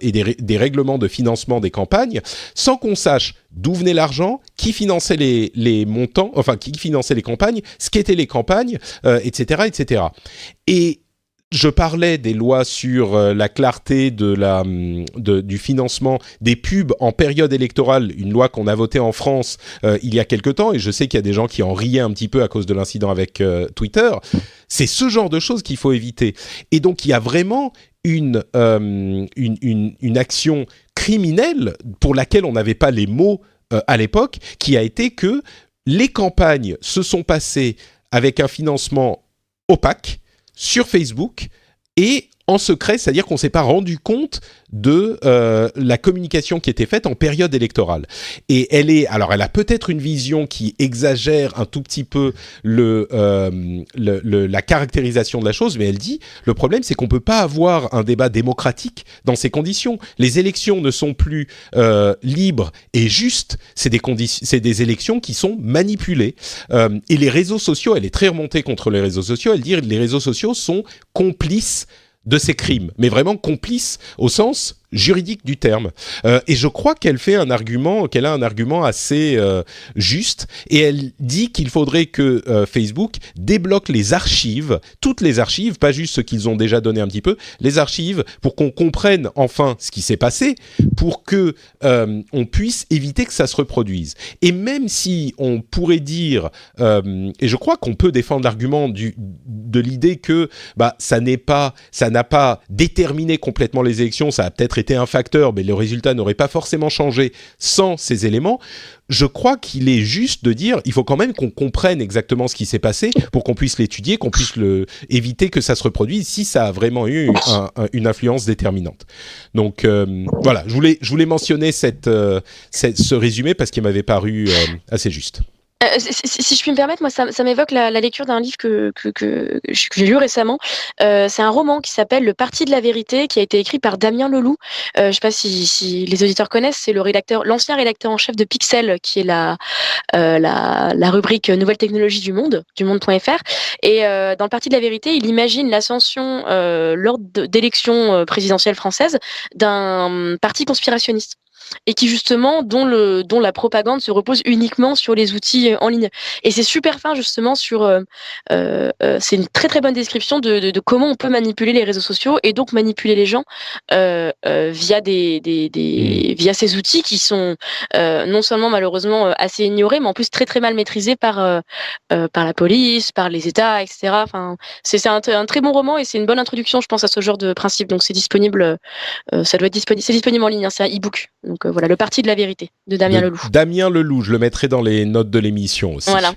A: et des règlements de financement des campagnes, sans qu'on sache d'où venait l'argent, qui finançait les montants, enfin qui finançait les campagnes, ce qu'étaient les campagnes, etc., etc. Et je parlais des lois sur la clarté du financement des pubs en période électorale, une loi qu'on a votée en France il y a quelque temps, et je sais qu'il y a des gens qui en riaient un petit peu à cause de l'incident avec Twitter. C'est ce genre de choses qu'il faut éviter. Et donc, il y a vraiment une action criminelle pour laquelle on n'avait pas les mots à l'époque, qui a été que les campagnes se sont passées avec un financement opaque, sur Facebook et en secret, c'est-à-dire qu'on ne s'est pas rendu compte de la communication qui était faite en période électorale. Et elle a peut-être une vision qui exagère un tout petit peu la caractérisation de la chose, mais elle dit, le problème c'est qu'on ne peut pas avoir un débat démocratique dans ces conditions. Les élections ne sont plus libres et justes, c'est des élections qui sont manipulées. Et les réseaux sociaux, elle est très remontée contre les réseaux sociaux, elle dit que les réseaux sociaux sont complices de ces crimes, mais vraiment complice au sens juridique du terme. Et je crois qu'elle a un argument assez juste, et elle dit qu'il faudrait que Facebook débloque les archives, toutes les archives, pas juste ce qu'ils ont déjà donné un petit peu, les archives, pour qu'on comprenne enfin ce qui s'est passé, pour que on puisse éviter que ça se reproduise. Et même si on pourrait dire, et je crois qu'on peut défendre l'argument de l'idée que ça n'a pas déterminé complètement les élections, ça a peut-être été un facteur, mais le résultat n'aurait pas forcément changé sans ces éléments. Je crois qu'il est juste de dire, il faut quand même qu'on comprenne exactement ce qui s'est passé pour qu'on puisse l'étudier, qu'on puisse éviter que ça se reproduise si ça a vraiment eu une influence déterminante. Donc voilà, je voulais mentionner ce résumé parce qu'il m'avait paru assez juste.
B: Si je puis me permettre, moi, ça m'évoque la lecture d'un livre que j'ai lu récemment. C'est un roman qui s'appelle Le Parti de la vérité, qui a été écrit par Damien Leloup. Je sais pas si les auditeurs connaissent, c'est l'ancien rédacteur en chef de Pixel, qui est la rubrique Nouvelles technologies du monde.fr. Et dans Le Parti de la vérité, il imagine l'ascension lors d'élections présidentielles françaises d'un parti conspirationniste. Et qui justement dont la propagande se repose uniquement sur les outils en ligne. Et c'est super fin justement c'est une très très bonne description de comment on peut manipuler les réseaux sociaux et donc manipuler les gens via via ces outils qui sont non seulement malheureusement assez ignorés, mais en plus très très mal maîtrisés par la police, par les États, etc. Enfin, c'est un très bon roman et c'est une bonne introduction, je pense, à ce genre de principe. Donc c'est disponible, ça doit être disponible, c'est disponible en ligne, hein, c'est un e-book. Donc voilà, Le Parti de la vérité de Damien Leloup.
A: Damien Leloup, je le mettrai dans les notes de l'émission aussi.
B: Voilà.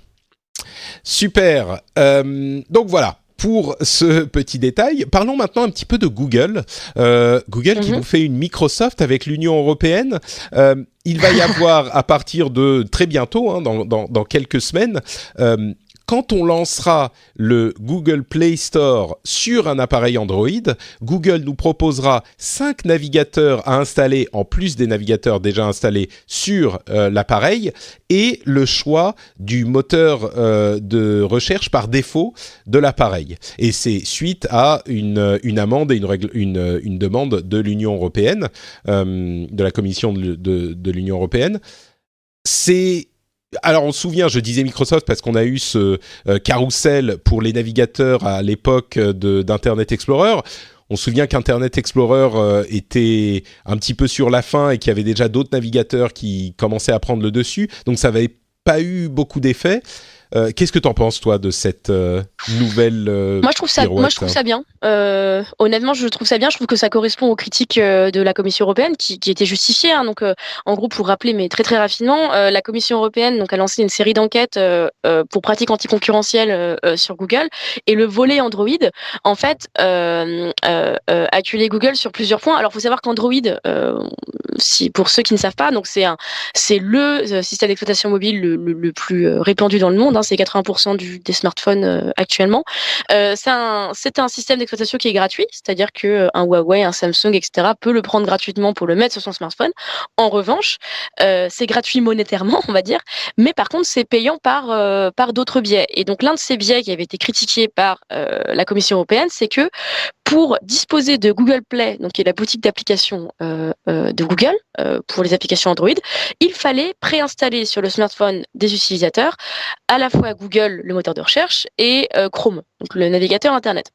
A: Super. Donc voilà. Pour ce petit détail, parlons maintenant un petit peu de Google. Google qui nous fait une Microsoft avec l'Union européenne. Il va y avoir à partir de très bientôt, hein, dans quelques semaines, quand on lancera le Google Play Store sur un appareil Android, Google nous proposera 5 navigateurs à installer en plus des navigateurs déjà installés sur l'appareil et le choix du moteur de recherche par défaut de l'appareil. Et c'est suite à une amende et une demande de l'Union européenne, de la Commission de l'Union européenne. C'est Alors on se souvient, je disais Microsoft parce qu'on a eu ce carrousel pour les navigateurs à l'époque d'Internet Explorer. On se souvient qu'Internet Explorer était un petit peu sur la fin et qu'il y avait déjà d'autres navigateurs qui commençaient à prendre le dessus. Donc ça n'avait pas eu beaucoup d'effet. Qu'est-ce que t'en penses, toi, de cette nouvelle
B: Moi, je trouve ça bien. Honnêtement, je trouve ça bien. Je trouve que ça correspond aux critiques de la Commission européenne qui étaient justifiées. Hein. Donc, en gros, pour rappeler, mais très très rapidement, la Commission européenne donc a lancé une série d'enquêtes pour pratiques anticoncurrentielles sur Google et le volet Android, en fait, acculé Google sur plusieurs points. Alors, il faut savoir qu'Android, pour ceux qui ne savent pas, donc c'est le système d'exploitation mobile le plus répandu dans le monde. Hein, c'est 80% des smartphones actuellement. C'est un système d'exploitation qui est gratuit, c'est-à-dire que un Huawei, un Samsung, etc. peut le prendre gratuitement pour le mettre sur son smartphone. En revanche, c'est gratuit monétairement, on va dire, mais par contre c'est payant par d'autres biais. Et donc l'un de ces biais qui avait été critiqué par la Commission européenne, c'est que pour disposer de Google Play, donc qui est la boutique d'applications de Google pour les applications Android, il fallait préinstaller sur le smartphone des utilisateurs à la fois Google, le moteur de recherche, et Chrome, donc le navigateur Internet.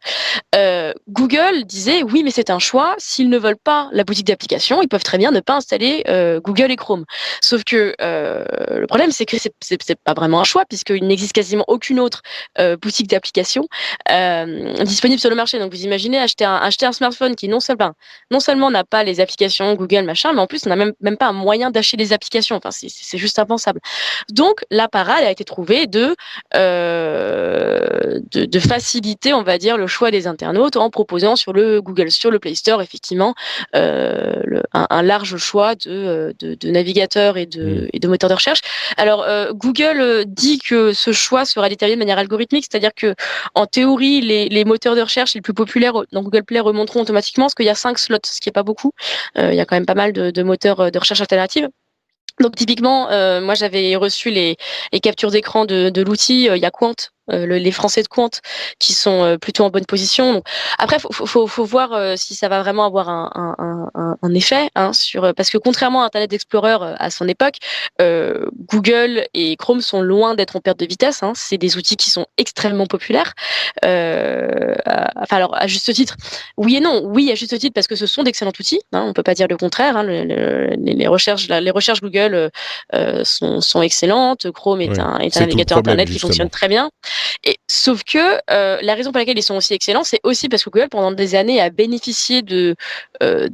B: Google disait oui, mais c'est un choix. S'ils ne veulent pas la boutique d'applications, ils peuvent très bien ne pas installer Google et Chrome. Sauf que le problème, c'est que c'est pas vraiment un choix puisqu'il n'existe quasiment aucune autre boutique d'applications disponible sur le marché. Donc vous imaginez acheter un smartphone qui non seulement n'a pas les applications Google machin, mais en plus on n'a même pas un moyen d'acheter des applications. Enfin c'est juste impensable. Donc la parade a été trouvée de faciliter, on va dire, le choix des internautes en proposant sur le Play Store, effectivement, un large choix de navigateurs et de moteurs de recherche. Alors, Google dit que ce choix sera déterminé de manière algorithmique, c'est-à-dire que, en théorie, les moteurs de recherche les plus populaires dans Google Play remonteront automatiquement, parce qu'il y a 5 slots, ce qui est pas beaucoup. Il y a quand même pas mal de moteurs de recherche alternatifs. Donc typiquement, moi j'avais reçu les captures d'écran de l'outil. Il y a Quant, les Français de Quant, qui sont plutôt en bonne position. Donc, après, faut voir si ça va vraiment avoir un effet hein, parce que contrairement à Internet Explorer à son époque, Google et Chrome sont loin d'être en perte de vitesse. Hein. C'est des outils qui sont extrêmement populaires. Alors à juste titre, oui et non. Oui à juste titre parce que ce sont d'excellents outils. Hein, on peut pas dire le contraire. Hein. Les recherches Google sont excellentes. Chrome est un navigateur Internet qui fonctionne très bien. Et, sauf que la raison pour laquelle ils sont aussi excellents, c'est aussi parce que Google, pendant des années, a bénéficié de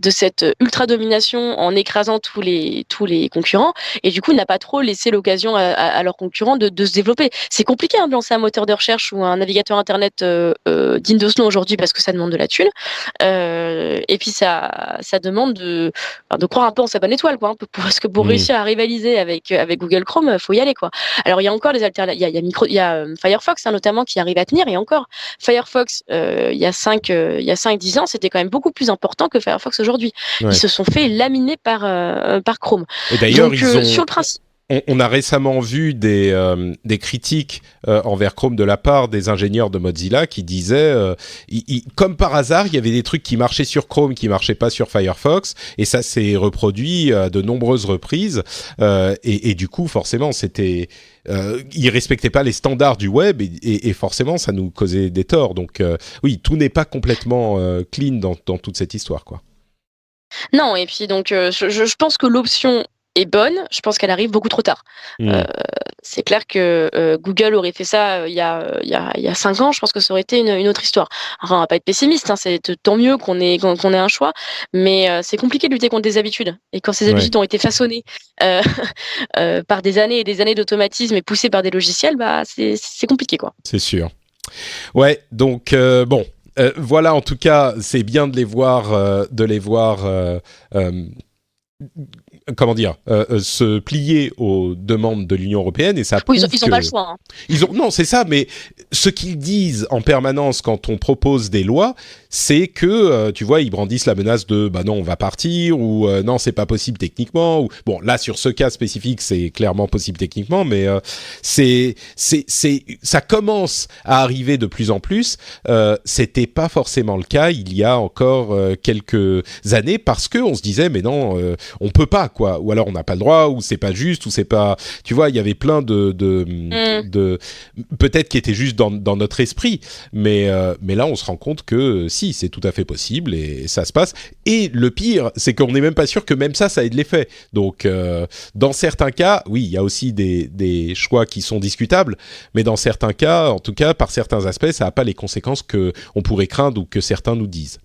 B: cette ultra-domination en écrasant tous les concurrents, et du coup, n'a pas trop laissé l'occasion à leurs concurrents de se développer. C'est compliqué hein, de lancer un moteur de recherche ou un navigateur Internet digne de ce nom aujourd'hui, parce que ça demande de la thune. Et puis, ça demande de croire un peu en sa bonne étoile, quoi, parce que pour réussir à rivaliser avec Google Chrome, faut y aller, quoi. Alors, il y a encore des alternatives. Il y a Firefox, hein, notamment, qui arrive à tenir, et encore, Firefox, il y a 5-10 ans, c'était quand même beaucoup plus important que Firefox aujourd'hui. Ouais. Ils se sont fait laminer par Chrome.
A: Et d'ailleurs,
B: sur le principe.
A: On a récemment vu des critiques envers Chrome de la part des ingénieurs de Mozilla qui disaient, comme par hasard, il y avait des trucs qui marchaient sur Chrome, qui marchaient pas sur Firefox, et ça s'est reproduit à de nombreuses reprises. Et du coup, forcément, ils respectaient pas les standards du web, et forcément, ça nous causait des torts. Donc, oui, tout n'est pas complètement clean dans toute cette histoire, quoi.
B: Non, et puis donc, je pense que l'option est bonne, je pense qu'elle arrive beaucoup trop tard. C'est clair que Google aurait fait ça il y a 5 ans, je pense que ça aurait été une autre histoire. Alors, on va pas être pessimiste, hein, c'est tant mieux qu'on ait un choix, mais c'est compliqué de lutter contre des habitudes. Et quand ces habitudes ont été façonnées par des années et des années d'automatisme et poussées par des logiciels, bah c'est compliqué, quoi.
A: C'est sûr. Ouais, donc bon. Voilà, en tout cas, c'est bien de les voir, comment dire, se plier aux demandes de l'Union européenne, et ça prouve
B: ils n'ont pas le choix. Hein.
A: Non, c'est ça, mais ce qu'ils disent en permanence quand on propose des lois, c'est que tu vois, ils brandissent la menace de bah non, on va partir, ou non, c'est pas possible techniquement, ou bon, là sur ce cas spécifique, c'est clairement possible techniquement, mais ça commence à arriver de plus en plus. C'était pas forcément le cas il y a encore quelques années, parce que on se disait mais non, on peut pas, quoi, ou alors on n'a pas le droit, ou c'est pas juste, ou c'est pas, tu vois, il y avait plein de peut-être qui étaient juste dans notre esprit, mais là on se rend compte que si, c'est tout à fait possible et ça se passe. Et le pire, c'est qu'on n'est même pas sûr que même ça ait de l'effet. Donc dans certains cas, oui, il y a aussi des choix qui sont discutables, mais dans certains cas, en tout cas par certains aspects, ça n'a pas les conséquences que on pourrait craindre ou que certains nous disent.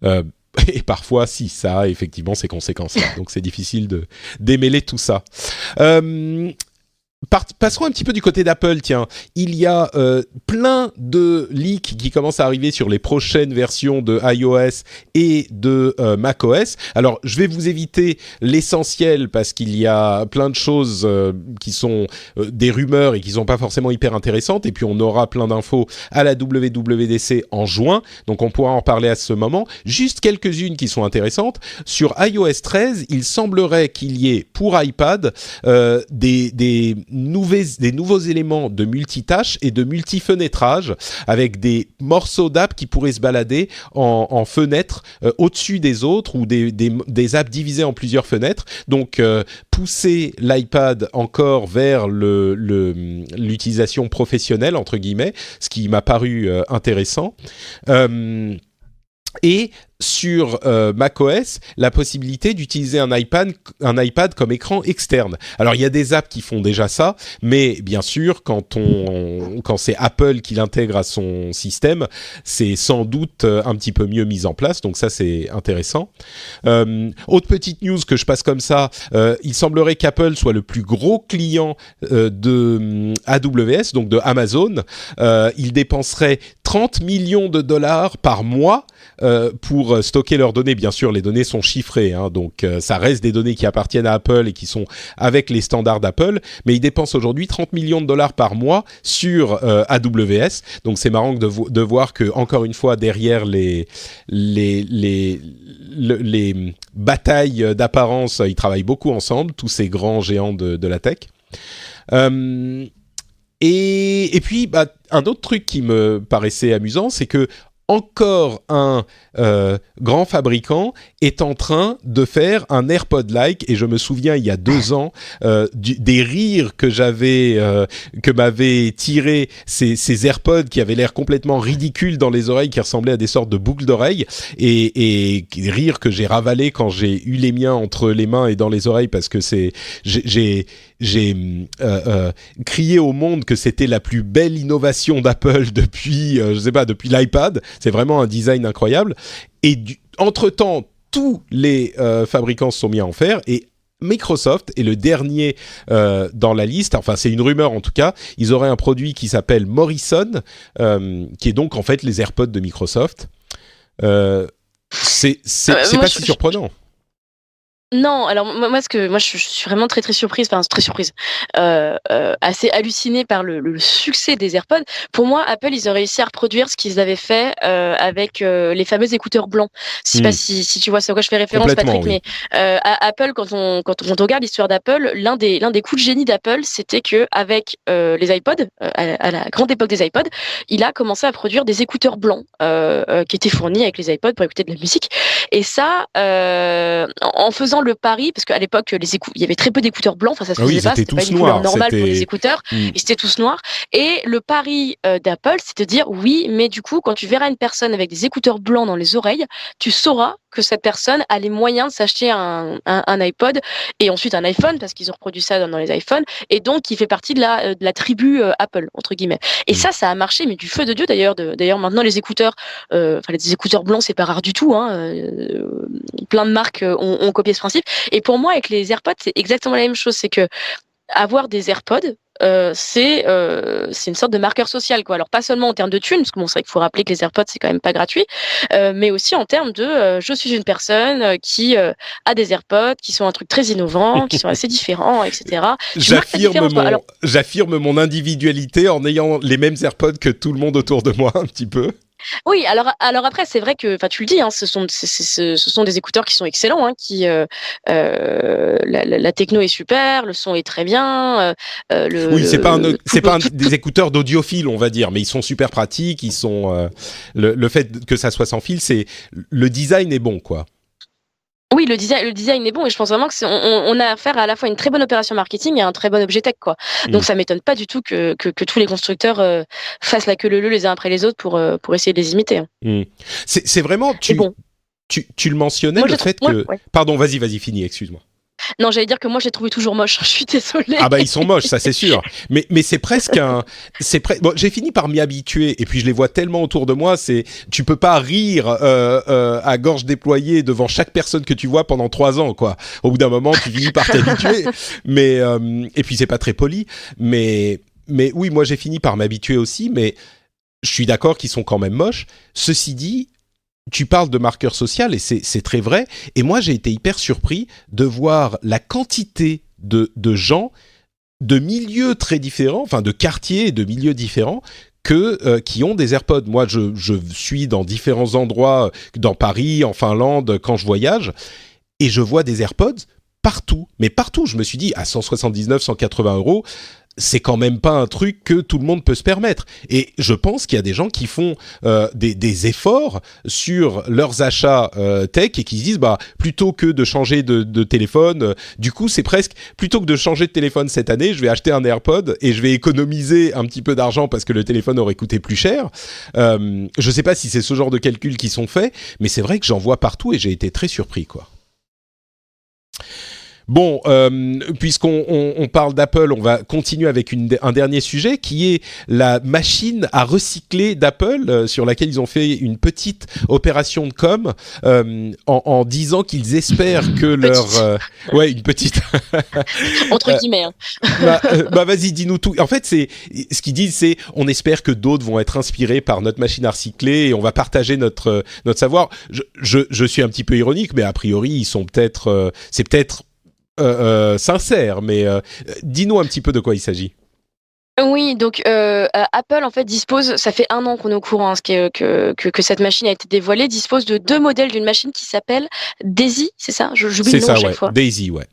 A: Et parfois, si, ça a effectivement ces conséquences-là. Donc c'est difficile de démêler tout ça. Passerons un petit peu du côté d'Apple, tiens. Il y a plein de leaks qui commencent à arriver sur les prochaines versions de iOS et de macOS. Alors, je vais vous éviter l'essentiel parce qu'il y a plein de choses qui sont des rumeurs et qui sont pas forcément hyper intéressantes. Et puis, on aura plein d'infos à la WWDC en juin. Donc, on pourra en parler à ce moment. Juste quelques-unes qui sont intéressantes. Sur iOS 13, il semblerait qu'il y ait pour iPad des nouveaux éléments de multitâche et de multifenêtrage avec des morceaux d'app qui pourraient se balader en fenêtres au-dessus des autres, ou des apps divisées en plusieurs fenêtres. Donc pousser l'iPad encore vers l'utilisation professionnelle entre guillemets, ce qui m'a paru intéressant. Et sur macOS, la possibilité d'utiliser un iPad comme écran externe. Alors, il y a des apps qui font déjà ça, mais bien sûr, quand c'est Apple qui l'intègre à son système, c'est sans doute un petit peu mieux mis en place. Donc ça, c'est intéressant. Autre petite news que je passe comme ça, il semblerait qu'Apple soit le plus gros client de AWS, donc de Amazon. Il dépenserait 30 millions de dollars par mois pour stocker leurs données. Bien sûr, les données sont chiffrées, hein, donc ça reste des données qui appartiennent à Apple et qui sont avec les standards d'Apple, mais ils dépensent aujourd'hui 30 millions de dollars par mois sur AWS. Donc c'est marrant de voir que, encore une fois, derrière les batailles d'apparence, ils travaillent beaucoup ensemble, tous ces grands géants de la tech. Et puis, un autre truc qui me paraissait amusant, c'est que encore un grand fabricant est en train de faire un AirPod-like, et je me souviens il y a 2 ans des rires que m'avaient tiré ces AirPods qui avaient l'air complètement ridicules dans les oreilles, qui ressemblaient à des sortes de boucles d'oreilles, et rires que j'ai ravalés quand j'ai eu les miens entre les mains et dans les oreilles, parce que j'ai crié au monde que c'était la plus belle innovation d'Apple depuis depuis l'iPad. C'est vraiment un design incroyable. Et entre-temps, tous les fabricants se sont mis à en faire, et Microsoft est le dernier dans la liste. Enfin, c'est une rumeur en tout cas. Ils auraient un produit qui s'appelle Morrison, qui est donc en fait les AirPods de Microsoft. C'est pas si surprenant.
B: Non, alors moi je suis vraiment très très surprise, enfin très surprise, assez hallucinée par le succès des AirPods. Pour moi, Apple, ils ont réussi à reproduire ce qu'ils avaient fait avec les fameux écouteurs blancs. Je sais pas si tu vois c'est à quoi je fais référence, Patrick, oui. Mais Apple, quand on regarde l'histoire d'Apple, l'un des coups de génie d'Apple, c'était que avec les iPods, à la grande époque des iPods, il a commencé à produire des écouteurs blancs qui étaient fournis avec les iPods pour écouter de la musique. Et ça, en faisant le pari, parce qu'à l'époque il y avait très peu d'écouteurs blancs, enfin ça se faisait pas, c'était pas une couleur normale pour les écouteurs, ils étaient tous noirs. Et le pari d'Apple, c'est de dire oui, mais du coup, quand tu verras une personne avec des écouteurs blancs dans les oreilles, tu sauras que cette personne a les moyens de s'acheter un iPod et ensuite un iPhone, parce qu'ils ont reproduit ça dans les iPhones, et donc il fait partie de la tribu Apple entre guillemets. Et ça a marché, mais du feu de Dieu d'ailleurs. D'ailleurs maintenant les écouteurs, les écouteurs blancs, c'est pas rare du tout, hein. Plein de marques ont copié ce principe. Et pour moi, avec les AirPods, c'est exactement la même chose. C'est que avoir des AirPods, c'est une sorte de marqueur social, quoi. Alors pas seulement en termes de thunes, parce que bon, c'est vrai qu'il faut rappeler que les AirPods c'est quand même pas gratuit, mais aussi en termes de je suis une personne qui a des AirPods, qui sont un truc très innovant, qui sont assez différents, etc.
A: J'affirme mon individualité en ayant les mêmes AirPods que tout le monde autour de moi, un petit peu.
B: Oui, alors après, c'est vrai que, enfin, tu le dis, hein, ce sont des écouteurs qui sont excellents, hein, la techno est super, le son est très bien,
A: Oui, c'est pas
B: tout,
A: des écouteurs d'audiophile, on va dire, mais ils sont super pratiques. Ils sont le fait que ça soit sans fil, c'est le design est bon, quoi.
B: oui, le design est bon et je pense vraiment que on a affaire à la fois à une très bonne opération marketing et à un très bon objet tech, quoi.
A: Mm.
B: Donc ça m'étonne pas du tout que tous les constructeurs fassent la queue leu leu les uns après les autres pour essayer de les imiter, hein.
A: Mm. C'est vraiment
B: Et bon,
A: tu le mentionnais
B: moi je
A: le
B: les trouve,
A: fait que
B: ouais.
A: pardon, vas-y, finis, excuse-moi.
B: Non, j'allais dire que moi je les trouvais toujours moches. Je suis désolée.
A: Ah bah ils sont moches, ça c'est sûr. Mais c'est presque bon, j'ai fini par m'y habituer et puis je les vois tellement autour de moi, tu peux pas rire à gorge déployée devant chaque personne que tu vois pendant 3 ans, quoi. Au bout d'un moment, tu finis par t'habituer. Mais et puis c'est pas très poli, mais oui, moi j'ai fini par m'habituer aussi, mais je suis d'accord qu'ils sont quand même moches. Ceci dit, tu parles de marqueur social et c'est très vrai. Et moi, j'ai été hyper surpris de voir la quantité de gens de milieux très différents, enfin de quartiers et de milieux différents, qui ont des AirPods. Moi, je suis dans différents endroits, dans Paris, en Finlande, quand je voyage, et je vois des AirPods partout. Mais partout, je me suis dit, à 179, 180 euros, c'est quand même pas un truc que tout le monde peut se permettre. Et je pense qu'il y a des gens qui font des efforts sur leurs achats tech et qui se disent, bah, plutôt que de changer de téléphone, du coup, c'est presque, plutôt que de changer de téléphone cette année, je vais acheter un AirPod et je vais économiser un petit peu d'argent parce que le téléphone aurait coûté plus cher. Je sais pas si c'est ce genre de calculs qui sont faits, mais c'est vrai que j'en vois partout et j'ai été très surpris, quoi. Bon, puisqu'on parle d'Apple, on va continuer avec un dernier sujet qui est la machine à recycler d'Apple, sur laquelle ils ont fait une petite opération de com en disant qu'ils espèrent que ouais, une petite
B: Entre guillemets, hein.
A: bah vas-y, dis-nous tout. En fait, c'est ce qu'ils disent, c'est on espère que d'autres vont être inspirés par notre machine à recycler et on va partager notre savoir. Je suis un petit peu ironique, mais a priori, ils sont peut-être, c'est peut-être sincère, mais dis-nous un petit peu de quoi il s'agit.
B: Oui, donc Apple en fait dispose, ça fait 1 an qu'on est au courant, hein, que cette machine a été dévoilée, dispose de 2 modèles d'une machine qui s'appelle Daisy, c'est ça? J'oublie
A: C'est
B: le nom à
A: ça,
B: chaque
A: ouais.
B: fois.
A: Daisy, ouais.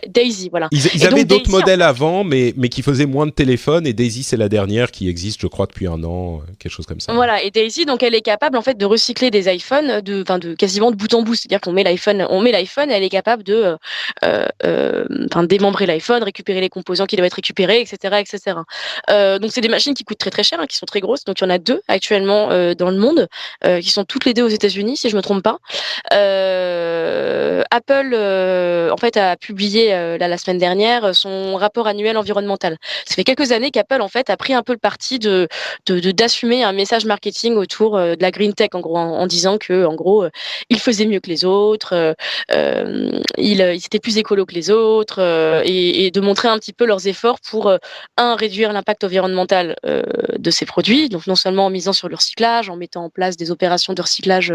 B: Daisy, voilà.
A: Ils
B: Et
A: avaient
B: donc
A: d'autres
B: Daisy,
A: modèles avant, mais qui faisaient moins de téléphones, et Daisy, c'est la dernière qui existe, je crois, depuis 1 an, quelque chose comme ça.
B: voilà, et Daisy, donc elle est capable en fait de recycler des iPhones, de quasiment de bout en bout, c'est-à-dire qu'on met l'iPhone, elle est capable démembrer l'iPhone, récupérer les composants qui doivent être récupérés, etc., etc. Donc c'est des machines qui coûtent très très cher, hein, qui sont très grosses. Donc il y en a 2 actuellement dans le monde, qui sont toutes les 2 aux États-Unis, si je me trompe pas. Apple, en fait, a publié la semaine dernière son rapport annuel environnemental. Ça fait quelques années qu'Apple en fait a pris un peu le parti d'assumer un message marketing autour de la green tech en gros, en disant que en gros ils faisaient mieux que les autres, ils étaient plus écolos que les autres, et de montrer un petit peu leurs efforts pour réduire l'impact environnemental de ces produits, donc non seulement en misant sur le recyclage, en mettant en place des opérations de recyclage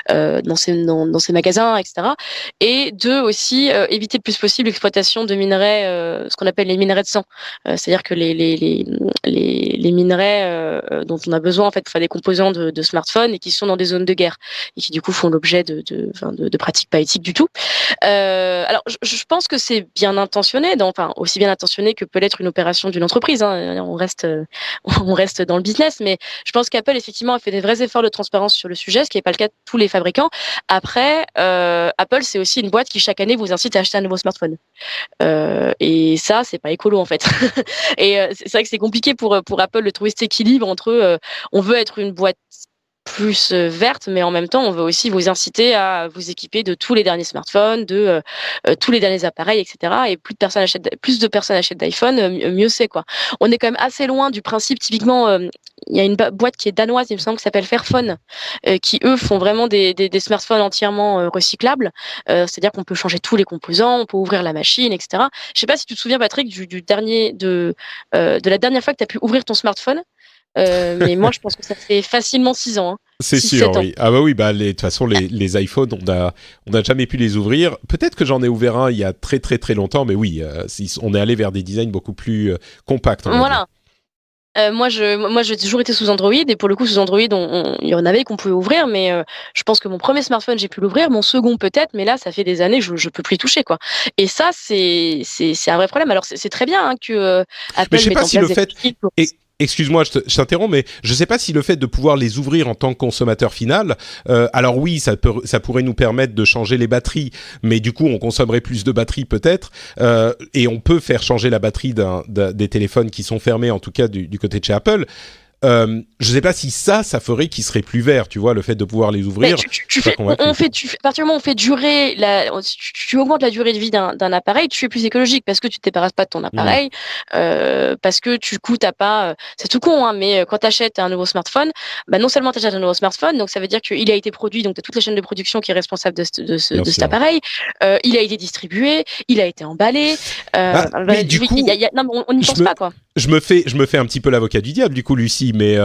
B: dans ces magasins, etc. Et 2 aussi éviter le plus possible l'exploitation de minerais, ce qu'on appelle les minerais de sang, c'est-à-dire que les minerais dont on a besoin en fait pour faire des composants de smartphones et qui sont dans des zones de guerre et qui du coup font l'objet de pratiques pas éthiques du tout. Alors je pense que c'est bien intentionné, enfin aussi bien intentionné que peut l'être une opération d'une entreprise, hein. On reste dans le business, mais je pense qu'Apple effectivement a fait des vrais efforts de transparence sur le sujet, ce qui n'est pas le cas de tous les fabricants. Après, Apple c'est aussi une boîte qui chaque année vous incite à acheter un nouveau smartphone. Et ça, c'est pas écolo en fait. Et c'est vrai que c'est compliqué pour Apple de trouver cet équilibre entre on veut être une boîte plus verte, mais en même temps, on veut aussi vous inciter à vous équiper de tous les derniers smartphones, tous les derniers appareils, etc. Et plus de personnes achètent d'iPhone, mieux c'est quoi. On est quand même assez loin du principe. Typiquement, il y a une boîte qui est danoise, il me semble, qui s'appelle Fairphone, qui eux font vraiment des smartphones entièrement recyclables. C'est-à-dire qu'on peut changer tous les composants, on peut ouvrir la machine, etc. Je sais pas si tu te souviens, Patrick, de la dernière fois que tu as pu ouvrir ton smartphone. Mais moi, je pense que ça fait facilement 6 ans, hein.
A: C'est sûr,
B: 6-7 ans.
A: oui. Ah bah oui, bah de toute façon, les iPhones, on n'a jamais pu les ouvrir. Peut-être que j'en ai ouvert un il y a très très très longtemps, mais oui, on est allé vers des designs beaucoup plus compacts, on va dire.
B: Voilà. Moi, j'ai toujours été sous Android et pour le coup, sous Android, il y en avait qu'on pouvait ouvrir, mais je pense que mon premier smartphone, j'ai pu l'ouvrir, mon second peut-être, mais là, ça fait des années, je peux plus y toucher, quoi. Et ça, c'est un vrai problème. Alors, c'est très bien hein, que
A: Mais je
B: Apple
A: sais
B: mette
A: pas
B: en
A: si
B: place
A: le
B: des
A: fait,
B: politiques pour.
A: et excuse-moi, je t'interromps, mais je sais pas si le fait de pouvoir les ouvrir en tant que consommateur final, alors oui, ça pourrait nous permettre de changer les batteries, mais du coup, on consommerait plus de batteries peut-être, et on peut faire changer la batterie des téléphones qui sont fermés, en tout cas du côté de chez Apple. Je sais pas si ça ferait qu'ils seraient plus verts, tu vois, le fait de pouvoir les
B: Mais
A: ouvrir. Je suis pas convaincu.
B: à partir du moment où on fait durer tu augmentes la durée de vie d'un appareil, tu es plus écologique parce que tu te débarrasses pas de ton
A: Hmm.
B: appareil, parce que du coup t'as pas, c'est tout con, hein, mais quand tu achètes un nouveau smartphone, bah non seulement tu achètes un nouveau smartphone, donc ça veut dire qu'il a été produit, donc tu as toute la chaîne de production qui est responsable
A: Bien
B: de cet
A: sûr.
B: appareil, il a été distribué, il a été emballé,
A: Bah oui, du coup,
B: non, mais on n'y
A: je
B: pense
A: me,
B: pas quoi.
A: je me fais un petit peu l'avocat du diable, du coup, Lucie, mais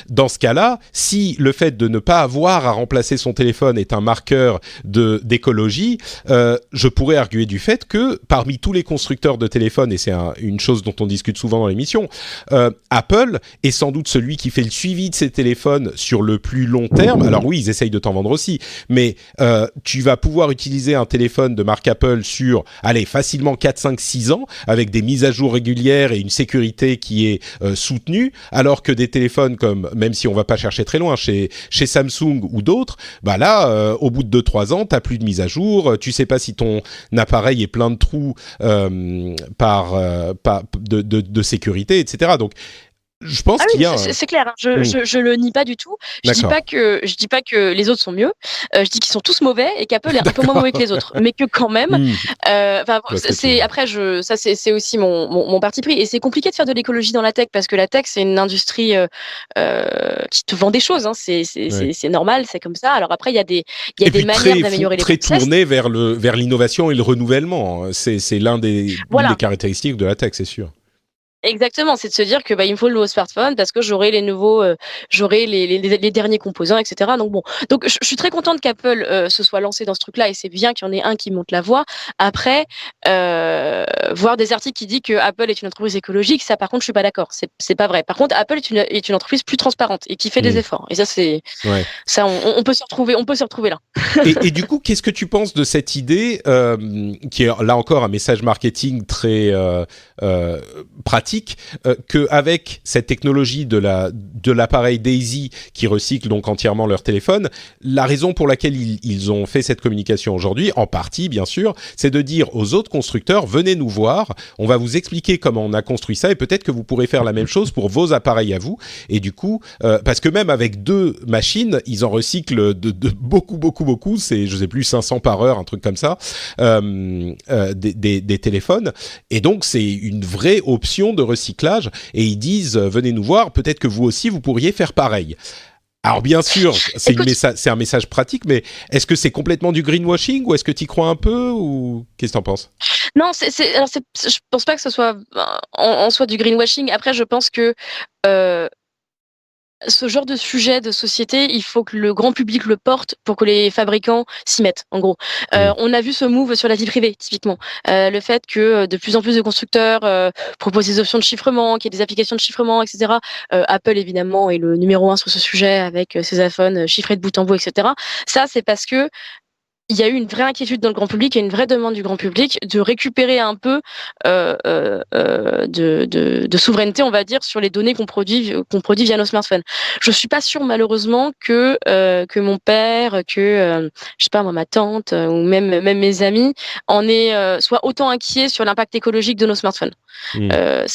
A: dans ce cas-là, si le fait de ne pas avoir à remplacer son téléphone est un marqueur d'écologie, je pourrais arguer du fait que parmi tous les constructeurs de téléphones, et c'est une chose dont on discute souvent dans l'émission, Apple est sans doute celui qui fait le suivi de ses téléphones sur le plus long terme. Alors oui, ils essayent de t'en vendre aussi, mais tu vas pouvoir utiliser un téléphone de marque Apple sur, allez, facilement 4, 5, 6 ans, avec des mises à jour régulières et une sécurité qui est soutenue, alors que des téléphones comme, même si on va pas chercher très loin, chez Samsung ou d'autres, bah là, au bout de 2, 3 ans, t'as plus de mise à jour, tu sais pas si ton appareil est plein de trous de sécurité, etc. Donc, je
B: Ah
A: pense qu'il
B: oui,
A: y a
B: c'est clair, hein.
A: Hmm,
B: Je le nie pas du tout.
A: d'accord.
B: Je dis pas que les autres sont mieux. Je dis qu'ils sont tous mauvais et qu'Apple est un peu moins
A: D'accord.
B: mauvais que les autres. Mais que quand même,
A: Hmm,
B: enfin,
A: je vois ce que tu veux dire.
B: après, c'est aussi mon parti pris. Et c'est compliqué de faire de l'écologie dans la tech parce que la tech, c'est une industrie qui te vend des choses, hein.
A: Ouais.
B: C'est normal, c'est comme ça. Alors après, il y a
A: Et
B: des
A: puis
B: manières d'améliorer les
A: très
B: process.
A: tourné vers l'innovation et le renouvellement. C'est l'une des
B: Voilà.
A: caractéristiques de la tech, c'est sûr.
B: Exactement, c'est de se dire que bah, il me faut le nouveau smartphone parce que j'aurai les derniers composants, etc. Donc bon, donc je suis très contente qu'Apple se soit lancé dans ce truc-là et c'est bien qu'il y en ait un qui monte la voie. Après, voir des articles qui disent que Apple est une entreprise écologique, ça par contre je suis pas d'accord. C'est pas vrai. Par contre, Apple est une entreprise plus transparente et qui fait des
A: Hmm,
B: efforts. Et ça
A: ouais.
B: on peut on peut se retrouver là.
A: Et du coup, qu'est-ce que tu penses de cette idée qui est là encore un message marketing très euh, pratique, qu'avec cette technologie de l'appareil Daisy qui recycle donc entièrement leur téléphone, la raison pour laquelle ils ont fait cette communication aujourd'hui, en partie bien sûr, c'est de dire aux autres constructeurs, venez nous voir, on va vous expliquer comment on a construit ça et peut-être que vous pourrez faire la même chose pour vos appareils à vous. Et du coup, parce que même avec 2 machines, ils en recyclent de beaucoup, beaucoup, beaucoup. C'est, je sais plus, 500 par heure, un truc comme ça, des téléphones. Et donc, c'est une vraie option de recyclage. Et ils disent, venez nous voir, peut-être que vous aussi, vous pourriez faire pareil. Alors bien sûr,
B: Écoute,
A: c'est un message pratique, mais est-ce que c'est complètement du greenwashing ou est-ce que tu y crois un peu ou qu'est-ce que t'en penses?
B: non, je pense pas que ce soit en soi du greenwashing. Après, je pense que euh, ce genre de sujet de société, il faut que le grand public le porte pour que les fabricants s'y mettent, en gros.
A: Hmm.
B: On a vu ce move sur la vie privée, typiquement. Le fait que de plus en plus de constructeurs proposent des options de chiffrement, qu'il y ait des applications de chiffrement, etc. Apple, évidemment, est le numéro un sur ce sujet avec ses iPhones chiffrés de bout en bout, etc. Ça, c'est parce que il y a eu une vraie inquiétude dans le grand public et une vraie demande du grand public de récupérer un peu de souveraineté, on va dire, sur les données qu'on produit via nos smartphones. Je suis pas sûre malheureusement que mon père, je sais pas moi, ma tante ou même mes amis soient autant inquiets sur l'impact écologique de nos smartphones.
A: Hmm.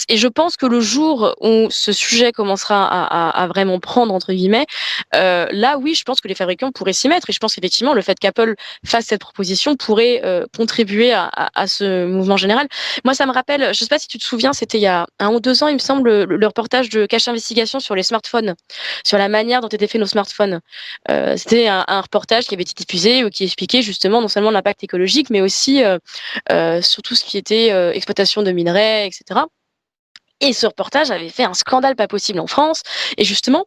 B: Et je pense que le jour où ce sujet commencera à vraiment prendre entre guillemets, là oui, je pense que les fabricants pourraient s'y mettre. Et je pense effectivement le fait qu'Apple fasse cette proposition pourrait contribuer à ce mouvement général. Moi, ça me rappelle, je ne sais pas si tu te souviens, c'était il y a 1 ou 2 ans, il me semble, le reportage de Cache Investigation sur les smartphones, sur la manière dont étaient faits nos smartphones. C'était un reportage qui avait été diffusé qui expliquait justement non seulement l'impact écologique, mais aussi sur tout ce qui était exploitation de minerais, etc. Et ce reportage avait fait un scandale pas possible en France. Et justement,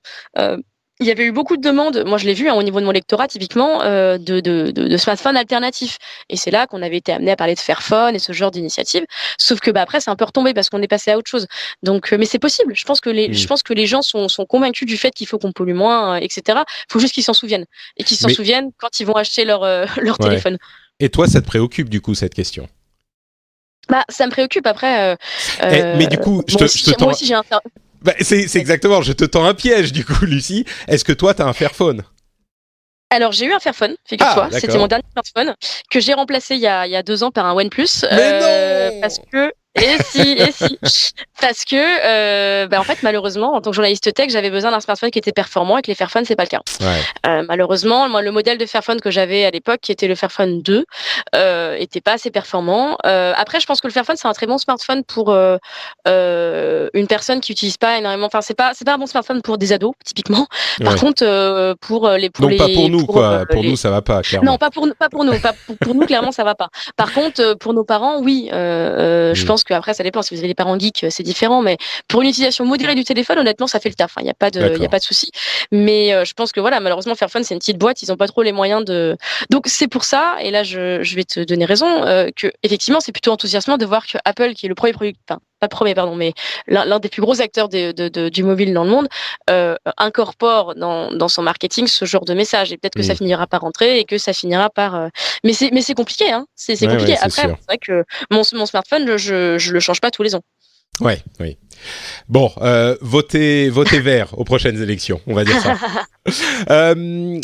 B: il y avait eu beaucoup de demandes, moi je l'ai vu au niveau de mon lectorat typiquement, de smartphones alternatifs. Et c'est là qu'on avait été amené à parler de Fairphone et ce genre d'initiative. Sauf que après c'est un peu retombé parce qu'on est passé à autre chose. Donc, mais c'est possible. Je pense que les gens sont convaincus du fait qu'il faut qu'on pollue moins, etc. Il faut juste qu'ils s'en souviennent et qu'ils s'en
A: Mais
B: souviennent quand ils vont acheter leur
A: ouais.
B: téléphone.
A: Et toi, ça te préoccupe du coup cette question?
B: Bah, ça me préoccupe après.
A: Mais du coup,
B: Moi aussi j'ai un.
A: Bah, c'est exactement, je te tends un piège du coup, Lucie. Est-ce que toi, t'as un Fairphone?
B: Alors, j'ai eu un Fairphone,
A: Ah,
B: figure-toi. C'était mon
A: d'accord.
B: dernier smartphone que j'ai remplacé il y a 2 ans par un OnePlus.
A: Mais
B: Parce
A: non!
B: que. Et si. Parce que, en fait, malheureusement, en tant que journaliste tech, j'avais besoin d'un smartphone qui était performant et que les Fairphones, c'est pas le cas.
A: Ouais,
B: Malheureusement, moi, le modèle de Fairphone que j'avais à l'époque, qui était le Fairphone 2, était pas assez performant. Après, je pense que le Fairphone, c'est un très bon smartphone pour une personne qui utilise pas énormément. Enfin, c'est pas un bon smartphone pour des ados, typiquement. Par
A: ouais.
B: contre, pour
A: Donc pas pour nous, quoi. Pour nous, ça va pas,
B: non,
A: clairement.
B: pas pour nous, pas pour nous, clairement, ça va pas. Par contre, pour nos parents, oui. Je
A: Hmm,
B: pense qu'après, ça dépend. Si vous avez des parents geeks, c'est différent. Mais pour une utilisation modérée du téléphone, honnêtement, ça fait le taf. Il n'y a pas y a
A: d'accord.
B: pas de souci. Mais je pense que voilà, malheureusement, Fairphone, c'est une petite boîte. Ils n'ont pas trop les moyens de. Donc c'est pour ça. Et là, je vais te donner raison que effectivement, c'est plutôt enthousiasmant de voir que Apple, qui est le premier produit, enfin pas le premier, pardon, mais l'un des plus gros acteurs du mobile dans le monde, incorpore dans son marketing ce genre de message. Et peut-être que ça
A: Hmm.
B: finira par rentrer et que ça finira par. Mais c'est compliqué, hein. C'est
A: Ouais, ouais,
B: compliqué.
A: c'est
B: Après,
A: sûr.
B: c'est vrai que mon smartphone, je le change pas tous les ans.
A: Ouais, oui. Bon, votez vert aux prochaines élections, on va dire ça. Euh,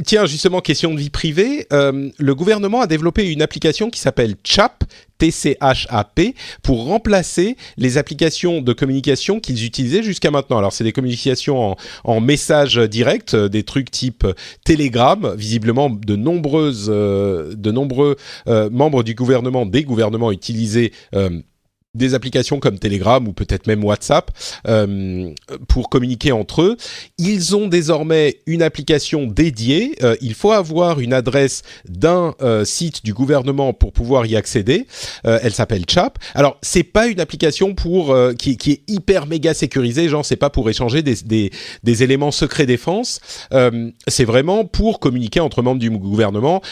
A: Tiens, justement, question de vie privée. Le gouvernement a développé une application qui s'appelle CHAP, TCHAP, pour remplacer les applications de communication qu'ils utilisaient jusqu'à maintenant. Alors, c'est des communications en message direct, des trucs type Telegram. Visiblement, de nombreux membres du gouvernement, des gouvernements utilisaient des applications comme Telegram ou peut-être même WhatsApp pour communiquer entre eux. Ils ont désormais une application dédiée. Il faut avoir une adresse d'un site du gouvernement pour pouvoir y accéder. Elle s'appelle Chap. Alors, c'est pas une application pour qui est hyper méga sécurisée. Genre, c'est pas pour échanger des éléments secrets défense. C'est vraiment pour communiquer entre membres du gouvernement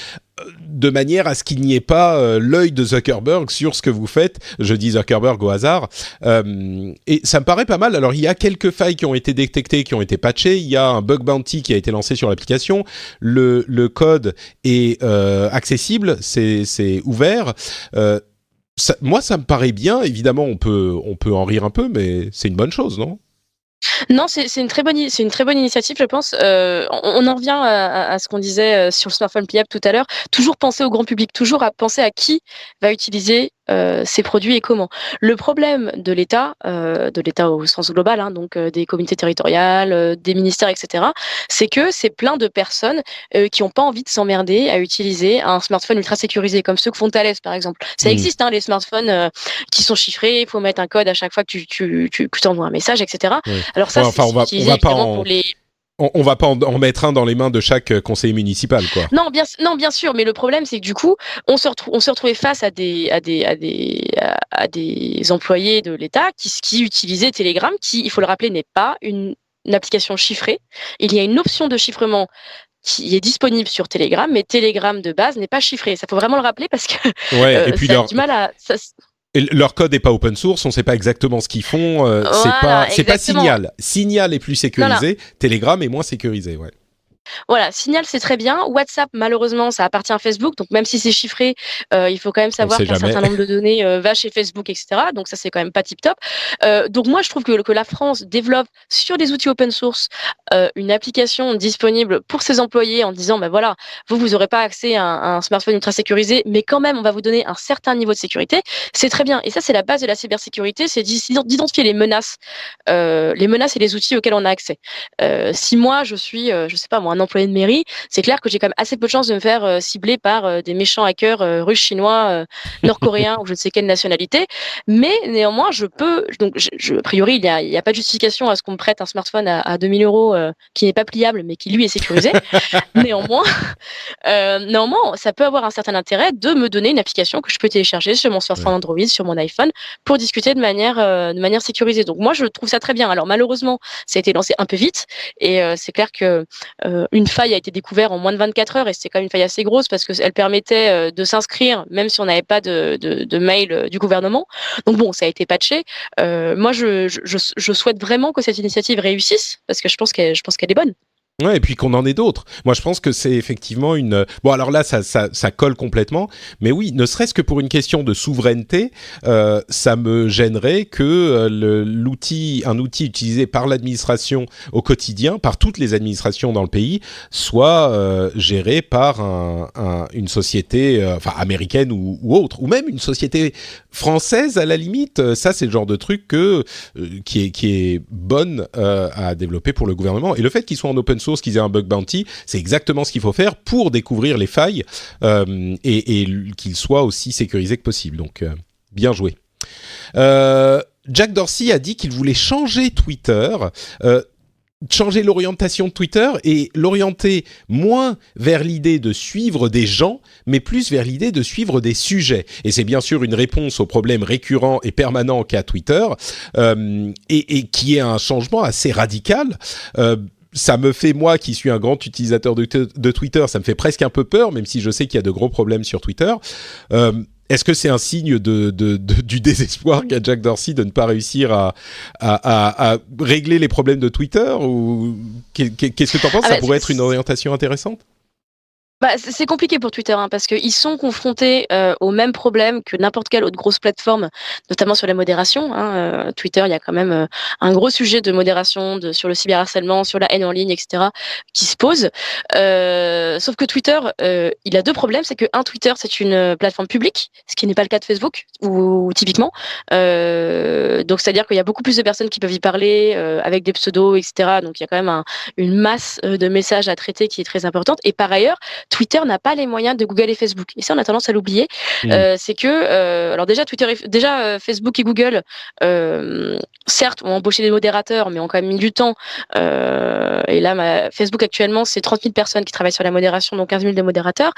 A: de manière à ce qu'il n'y ait pas l'œil de Zuckerberg sur ce que vous faites. Je dis Zuckerberg au hasard. Et ça me paraît pas mal. Alors, il y a quelques failles qui ont été détectées, qui ont été patchées. Il y a un bug bounty qui a été lancé sur l'application. Le code est accessible, c'est ouvert. Moi, ça me paraît bien. Évidemment, on peut en rire un peu, mais c'est une bonne chose, non?
B: Non, c'est une très bonne initiative, je pense. On en revient à ce qu'on disait sur le smartphone pliable tout à l'heure. Toujours penser au grand public, toujours à penser à qui va utiliser ces produits et comment. Le problème de l'État au sens global, hein, donc des communautés territoriales, des ministères, etc., c'est que c'est plein de personnes qui n'ont pas envie de s'emmerder à utiliser un smartphone ultra sécurisé, comme ceux que font Thales, par exemple. Ça
A: Hmm.
B: existe, hein, les smartphones qui sont chiffrés, il faut mettre un code à chaque fois que tu t'envoies un message, etc.
A: Oui.
B: Alors
A: Ouais,
B: ça,
A: enfin,
B: c'est utilisé évidemment pour les.
A: on va pas en mettre un dans les mains de chaque conseiller municipal, quoi.
B: Non, bien sûr, mais le problème, c'est que du coup, on s'est retrouvé face à des employés de l'État qui utilisaient Telegram, qui, il faut le rappeler, n'est pas une application chiffrée. Il y a une option de chiffrement qui est disponible sur Telegram, mais Telegram de base n'est pas chiffré. Ça faut vraiment le rappeler parce que
A: Ouais, et puis
B: ça a du mal à.
A: et leur code est pas open source, on sait pas exactement ce qu'ils font.
B: Voilà,
A: C'est pas
B: exactement.
A: Signal. Signal est plus
B: Non, non.
A: sécurisé. Telegram est moins sécurisé. Ouais.
B: Voilà, Signal, c'est très bien. WhatsApp, malheureusement, ça appartient à Facebook. Donc, même si c'est chiffré, il faut quand même
A: On
B: savoir
A: sait
B: qu'un
A: jamais.
B: certain nombre de données va chez Facebook, etc. Donc, ça, c'est quand même pas tip-top. Donc, moi, je trouve que la France développe sur des outils open source une application disponible pour ses employés en disant, ben voilà, vous n'aurez pas accès à un smartphone ultra sécurisé, mais quand même, on va vous donner un certain niveau de sécurité. C'est très bien. Et ça, c'est la base de la cybersécurité, c'est d'identifier les menaces et les outils auxquels on a accès. Si moi, je suis, je sais pas moi, un employé de mairie, c'est clair que j'ai quand même assez peu de chances de me faire cibler par des méchants hackers russes, chinois, nord-coréens ou je ne sais quelle nationalité. Mais néanmoins, a priori, il y a pas de justification à ce qu'on me prête un smartphone à 2000 euros qui n'est pas pliable, mais qui lui est sécurisé. Néanmoins, néanmoins, ça peut avoir un certain intérêt de me donner une application que je peux télécharger sur mon smartphone Android, sur mon iPhone, pour discuter de manière sécurisée. Donc moi, je trouve ça très bien. Alors malheureusement, ça a été lancé un peu vite, et c'est clair que une faille a été découverte en moins de 24 heures, et c'est quand même une faille assez grosse parce qu'elle permettait de s'inscrire même si on n'avait pas de mail du gouvernement. Donc bon, ça a été patché. Moi, je souhaite vraiment que cette initiative réussisse parce que je pense qu'elle est bonne.
A: Ouais, et puis qu'on en ait d'autres. Moi, je pense que c'est effectivement une... Bon, alors là, ça colle complètement. Mais oui, ne serait-ce que pour une question de souveraineté, ça me gênerait que un outil utilisé par l'administration au quotidien, par toutes les administrations dans le pays, soit géré par une société américaine ou autre, ou même une société française à la limite. Ça, c'est le genre de truc qui est bonne à développer pour le gouvernement. Et le fait qu'il soit en open source, qu'ils aient un bug bounty, c'est exactement ce qu'il faut faire pour découvrir les failles et qu'ils soient aussi sécurisés que possible. Donc, bien joué. Jack Dorsey a dit qu'il voulait changer Twitter, changer l'orientation de Twitter et l'orienter moins vers l'idée de suivre des gens, mais plus vers l'idée de suivre des sujets. Et c'est bien sûr une réponse aux problèmes récurrents et permanents qu'a Twitter, et qui est un changement assez radical. Ça me fait, moi qui suis un grand utilisateur de Twitter, ça me fait presque un peu peur, même si je sais qu'il y a de gros problèmes sur Twitter. Est-ce que c'est un signe du désespoir qu'a Jack Dorsey de ne pas réussir à régler les problèmes de Twitter, ou qu'est-ce que tu en penses? Ça pourrait être une orientation intéressante?
B: C'est compliqué pour Twitter, hein, parce qu'ils sont confrontés aux mêmes problèmes que n'importe quelle autre grosse plateforme, notamment sur la modération. Twitter, il y a quand même un gros sujet de modération sur le cyberharcèlement, sur la haine en ligne, etc., qui se pose. Sauf que Twitter, il a deux problèmes. C'est que, Twitter, c'est une plateforme publique, ce qui n'est pas le cas de Facebook, ou typiquement. Donc, c'est-à-dire qu'il y a beaucoup plus de personnes qui peuvent y parler avec des pseudos, etc. Donc, il y a quand même une masse de messages à traiter qui est très importante. Et par ailleurs, Twitter n'a pas les moyens de Google et Facebook. Et ça, on a tendance à l'oublier. C'est que, alors déjà, Facebook et Google, certes, ont embauché des modérateurs, mais ont quand même mis du temps. Et là, Facebook actuellement, c'est 30 000 personnes qui travaillent sur la modération, donc 15 000 de modérateurs.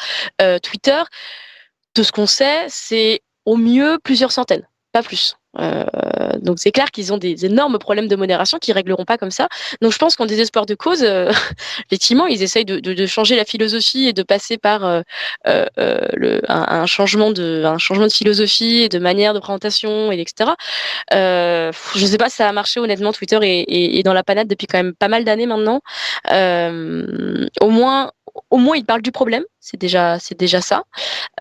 B: Twitter, de ce qu'on sait, c'est au mieux plusieurs centaines, pas plus. Donc c'est clair qu'ils ont des énormes problèmes de modération qu'ils régleront pas comme ça. Donc je pense qu'en désespoir de cause, effectivement, ils essayent de changer la philosophie et de passer par un changement de philosophie et de manière de présentation, et etc. Je sais pas si ça a marché, honnêtement. Twitter est dans la panade depuis quand même pas mal d'années maintenant. Au moins, ils parlent du problème. C'est déjà ça.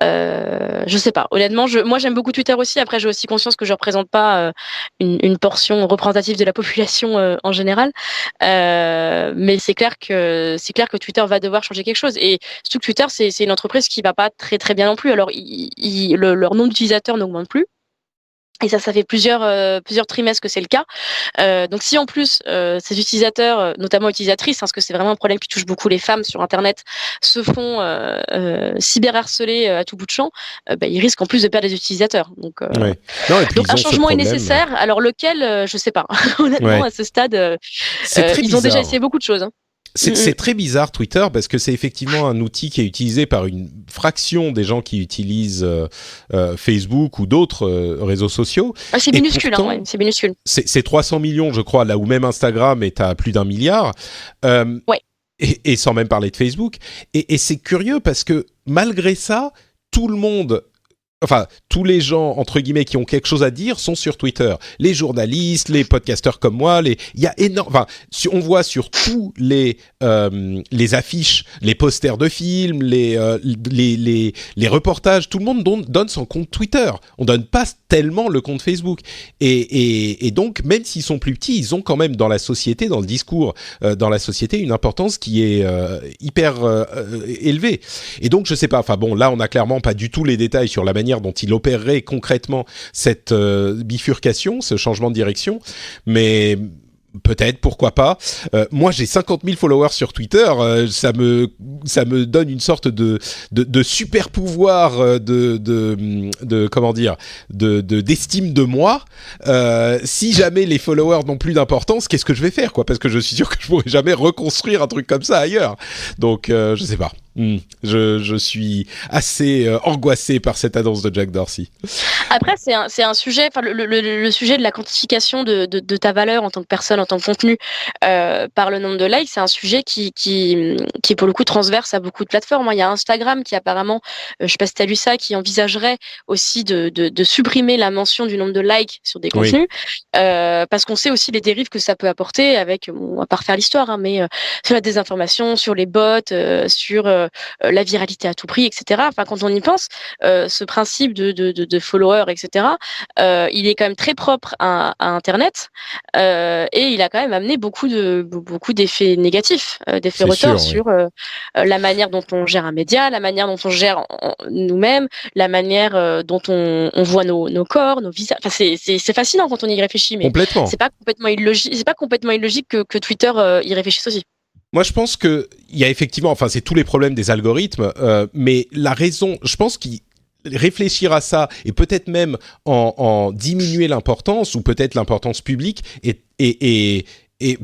B: Je sais pas. Honnêtement, moi, j'aime beaucoup Twitter aussi. Après, j'ai aussi conscience que je représente pas une portion représentative de la population en général. Mais c'est clair que Twitter va devoir changer quelque chose. Et surtout que Twitter, c'est une entreprise qui va pas très très bien non plus. Alors, leur nombre d'utilisateurs n'augmente plus. Et ça fait plusieurs trimestres que c'est le cas. Donc si en plus ces utilisateurs, notamment utilisatrices, parce que c'est vraiment un problème qui touche beaucoup les femmes sur Internet, se font cyberharceler à tout bout de champ, ils risquent en plus de perdre des utilisateurs. Donc,
A: ouais. Non, et puis
B: donc un changement est nécessaire. Alors lequel, je sais pas. Honnêtement, à ce stade, ils ont déjà essayé beaucoup de choses.
A: C'est très bizarre Twitter, parce que c'est effectivement un outil qui est utilisé par une fraction des gens qui utilisent Facebook ou d'autres réseaux sociaux.
B: C'est minuscule, pourtant, c'est minuscule.
A: C'est 300 millions, je crois, là où même Instagram est à plus d'1 milliard. Et sans même parler de Facebook. Et c'est curieux parce que malgré ça, tout le monde... Enfin, tous les gens, entre guillemets, qui ont quelque chose à dire sont sur Twitter. Les journalistes, les podcasteurs comme moi, il y a énormément... Enfin, on voit sur tous les affiches, les posters de films, les reportages, tout le monde donne son compte Twitter. On donne pas tellement le compte Facebook. Et donc, même s'ils sont plus petits, ils ont quand même dans la société, dans le discours, dans la société, une importance qui est hyper élevée. Et donc, je sais pas, enfin bon, là, on a clairement pas du tout les détails sur la manière dont il opérerait concrètement cette bifurcation, ce changement de direction, mais Peut-être, pourquoi pas. Moi, j'ai 50 000 followers sur Twitter. Ça me donne une sorte de super pouvoir comment dire, d'estime de moi. Si jamais les followers n'ont plus d'importance, qu'est-ce que je vais faire, quoi? Parce que je suis sûr que je pourrai jamais reconstruire un truc comme ça ailleurs. Donc, je sais pas. Je suis assez angoissé par cette annonce de Jack Dorsey.
B: Après, c'est un sujet, enfin le sujet de la quantification de ta valeur en tant que personne, en tant que contenu, par le nombre de likes, c'est un sujet qui est pour le coup transverse à beaucoup de plateformes. Il y a Instagram qui apparemment, je sais pas si tu as lu ça, qui envisagerait aussi de supprimer la mention du nombre de likes sur des
A: Oui.
B: contenus, parce qu'on sait aussi les dérives que ça peut apporter avec, on va pas refaire l'histoire, hein, mais sur la désinformation, sur les bots, sur la viralité à tout prix, etc. Enfin, quand on y pense, ce principe de followers, etc., il est quand même très propre à Internet, et il a quand même amené beaucoup d'effets négatifs, d'effets
A: C'est
B: retors
A: sûr, oui.
B: sur la manière dont on gère un média, la manière dont on gère nous-mêmes, la manière dont on voit nos corps, nos visages. Enfin, c'est fascinant quand on y réfléchit, mais
A: Complètement.
B: c'est pas complètement illogique. C'est pas complètement illogique que Twitter y réfléchisse aussi.
A: Moi, je pense que il y a effectivement, enfin, c'est tous les problèmes des algorithmes, mais la raison, je pense qu'il réfléchir à ça et peut-être même en diminuer l'importance ou peut-être l'importance publique est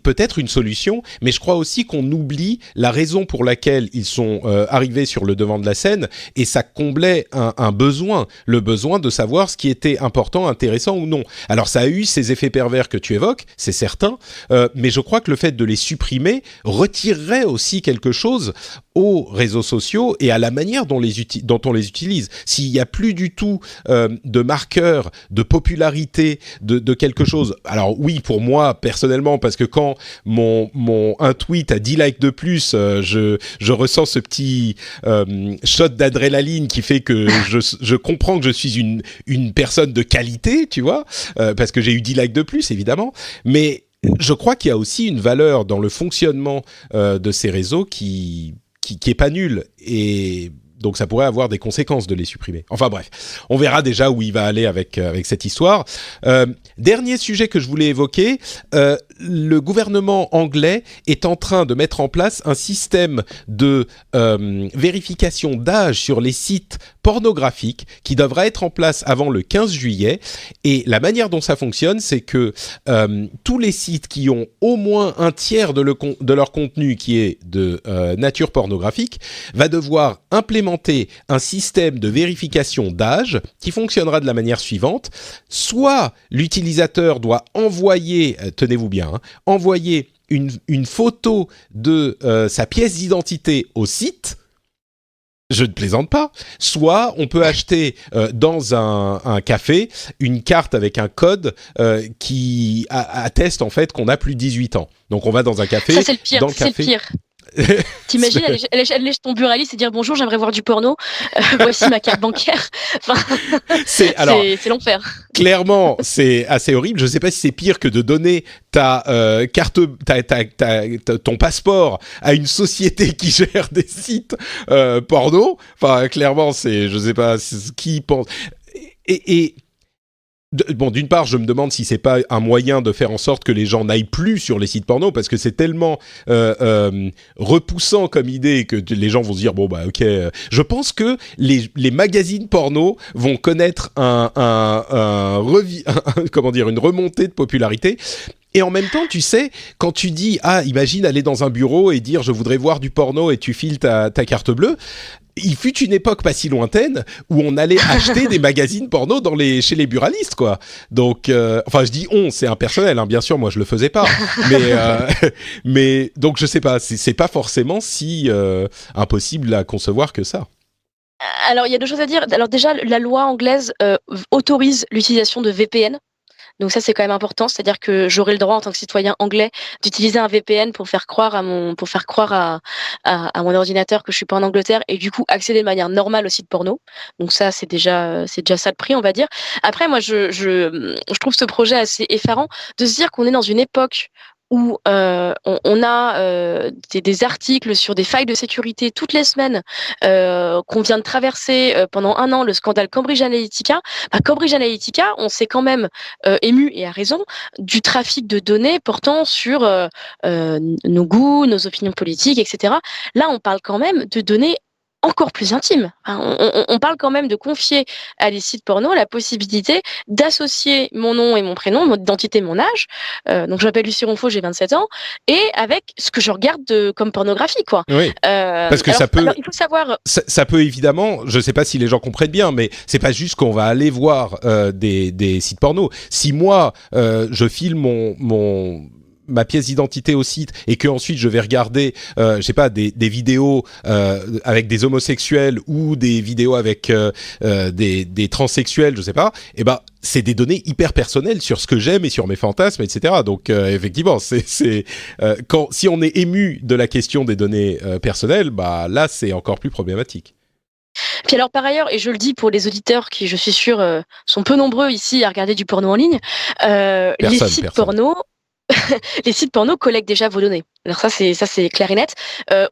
A: peut-être une solution, mais je crois aussi qu'on oublie la raison pour laquelle ils sont arrivés sur le devant de la scène, et ça comblait un besoin, le besoin de savoir ce qui était important, intéressant ou non. Alors ça a eu ces effets pervers que tu évoques, c'est certain, mais je crois que le fait de les supprimer retirerait aussi quelque chose aux réseaux sociaux et à la manière dont on les utilise. S'il n'y a plus du tout de marqueur de popularité de quelque chose, alors oui, pour moi personnellement, parce que quand un tweet a 10 likes de plus, je ressens ce petit shot d'adrénaline qui fait que je comprends que je suis une personne de qualité, tu vois, parce que j'ai eu 10 likes de plus, évidemment, mais je crois qu'il y a aussi une valeur dans le fonctionnement de ces réseaux qui est pas nul, et donc ça pourrait avoir des conséquences de les supprimer. Enfin bref, on verra déjà où il va aller avec cette histoire. Dernier sujet que je voulais évoquer, le gouvernement anglais est en train de mettre en place un système de vérification d'âge sur les sites pornographiques qui devra être en place avant le 15 juillet. Et la manière dont ça fonctionne, c'est que tous les sites qui ont au moins un tiers de leur contenu qui est de nature pornographique va devoir implémenter un système de vérification d'âge qui fonctionnera de la manière suivante. Soit l'utilisateur doit envoyer, tenez-vous bien, envoyer une photo de sa pièce d'identité au site. Je ne plaisante pas. Soit on peut acheter dans un café une carte avec un code qui atteste en fait qu'on a plus de 18 ans. Donc on va dans un café.
B: Ça, c'est le pire.
A: Dans le café,
B: c'est le pire. T'imagines aller chez ton buraliste et dire bonjour, j'aimerais voir du porno, voici ma carte bancaire. Enfin, c'est l'enfer.
A: Clairement, c'est assez horrible. Je ne sais pas si c'est pire que de donner ta ton passeport à une société qui gère des sites porno. Enfin, clairement, je ne sais pas qui pense. Bon, d'une part, je me demande si c'est pas un moyen de faire en sorte que les gens n'aillent plus sur les sites porno, parce que c'est tellement repoussant comme idée que les gens vont se dire bon bah ok. Je pense que les magazines porno vont connaître comment dire, une remontée de popularité. Et en même temps, tu sais, quand tu dis imagine aller dans un bureau et dire je voudrais voir du porno et tu files ta carte bleue. Il fut une époque pas si lointaine où on allait acheter des magazines porno chez les buralistes, quoi. Donc, enfin, je dis c'est impersonnel, hein, bien sûr, moi je le faisais pas, mais donc je sais pas, c'est pas forcément si impossible à concevoir que ça.
B: Alors, il y a deux choses à dire. Alors déjà, la loi anglaise autorise l'utilisation de VPN. Donc ça, c'est quand même important, c'est-à-dire que j'aurai le droit en tant que citoyen anglais d'utiliser un VPN pour faire croire à mon ordinateur que je suis pas en Angleterre, et du coup accéder de manière normale au site porno. Donc ça, c'est déjà ça le prix, on va dire. Après, moi, je trouve ce projet assez effarant de se dire qu'on est dans une époque où on a des articles sur des failles de sécurité toutes les semaines, qu'on vient de traverser pendant un an, le scandale Cambridge Analytica. Cambridge Analytica, on s'est quand même ému, et à raison, du trafic de données portant sur nos goûts, nos opinions politiques, etc. Là, on parle quand même de données encore plus intimes. On parle quand même de confier à des sites porno la possibilité d'associer mon nom et mon prénom, mon identité, mon âge. Donc je m'appelle Lucie Ronfaux, j'ai 27 ans, et avec ce que je regarde comme pornographie, quoi.
A: Oui. Parce que
B: alors, il faut savoir.
A: Ça peut évidemment, je ne sais pas si les gens comprennent bien, mais c'est pas juste qu'on va aller voir des sites porno. Si moi je filme ma pièce d'identité au site et que ensuite je vais regarder, je sais pas, des vidéos avec des homosexuels ou des vidéos avec des transsexuels, je sais pas, et ben c'est des données hyper personnelles sur ce que j'aime et sur mes fantasmes, etc. Donc effectivement, si on est ému de la question des données personnelles, bah là c'est encore plus problématique.
B: Puis alors par ailleurs, et je le dis pour les auditeurs qui, je suis sûre, sont peu nombreux ici à regarder du porno en ligne, les sites porno. Les sites porno collectent déjà vos données. Alors ça c'est clair et net.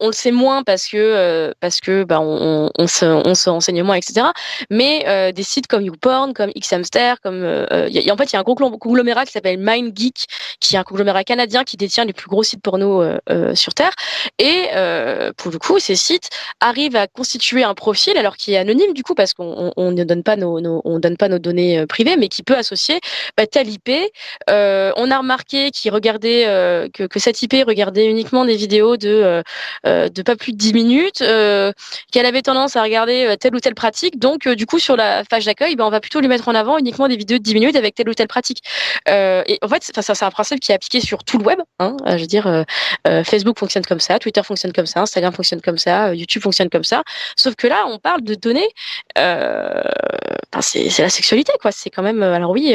B: On le sait moins parce que on se renseigne moins, etc. Mais des sites comme YouPorn, comme Xhamster, comme en fait il y a un gros conglomérat qui s'appelle MindGeek, qui est un conglomérat canadien qui détient les plus gros sites porno sur Terre. Et pour le coup, ces sites arrivent à constituer un profil, alors qui est anonyme du coup parce qu'on ne donne pas on donne pas nos données privées, mais qui peut associer tel IP. On a remarqué qu'il regardait que cette IP regardait uniquement des vidéos de pas plus de 10 minutes, qu'elle avait tendance à regarder telle ou telle pratique. Donc, du coup, sur la page d'accueil, on va plutôt lui mettre en avant uniquement des vidéos de 10 minutes avec telle ou telle pratique. Et en fait, c'est un principe qui est appliqué sur tout le web. Je veux dire, Facebook fonctionne comme ça, Twitter fonctionne comme ça, Instagram fonctionne comme ça, YouTube fonctionne comme ça. Sauf que là, on parle de données. C'est la sexualité, quoi. C'est quand même. Alors oui,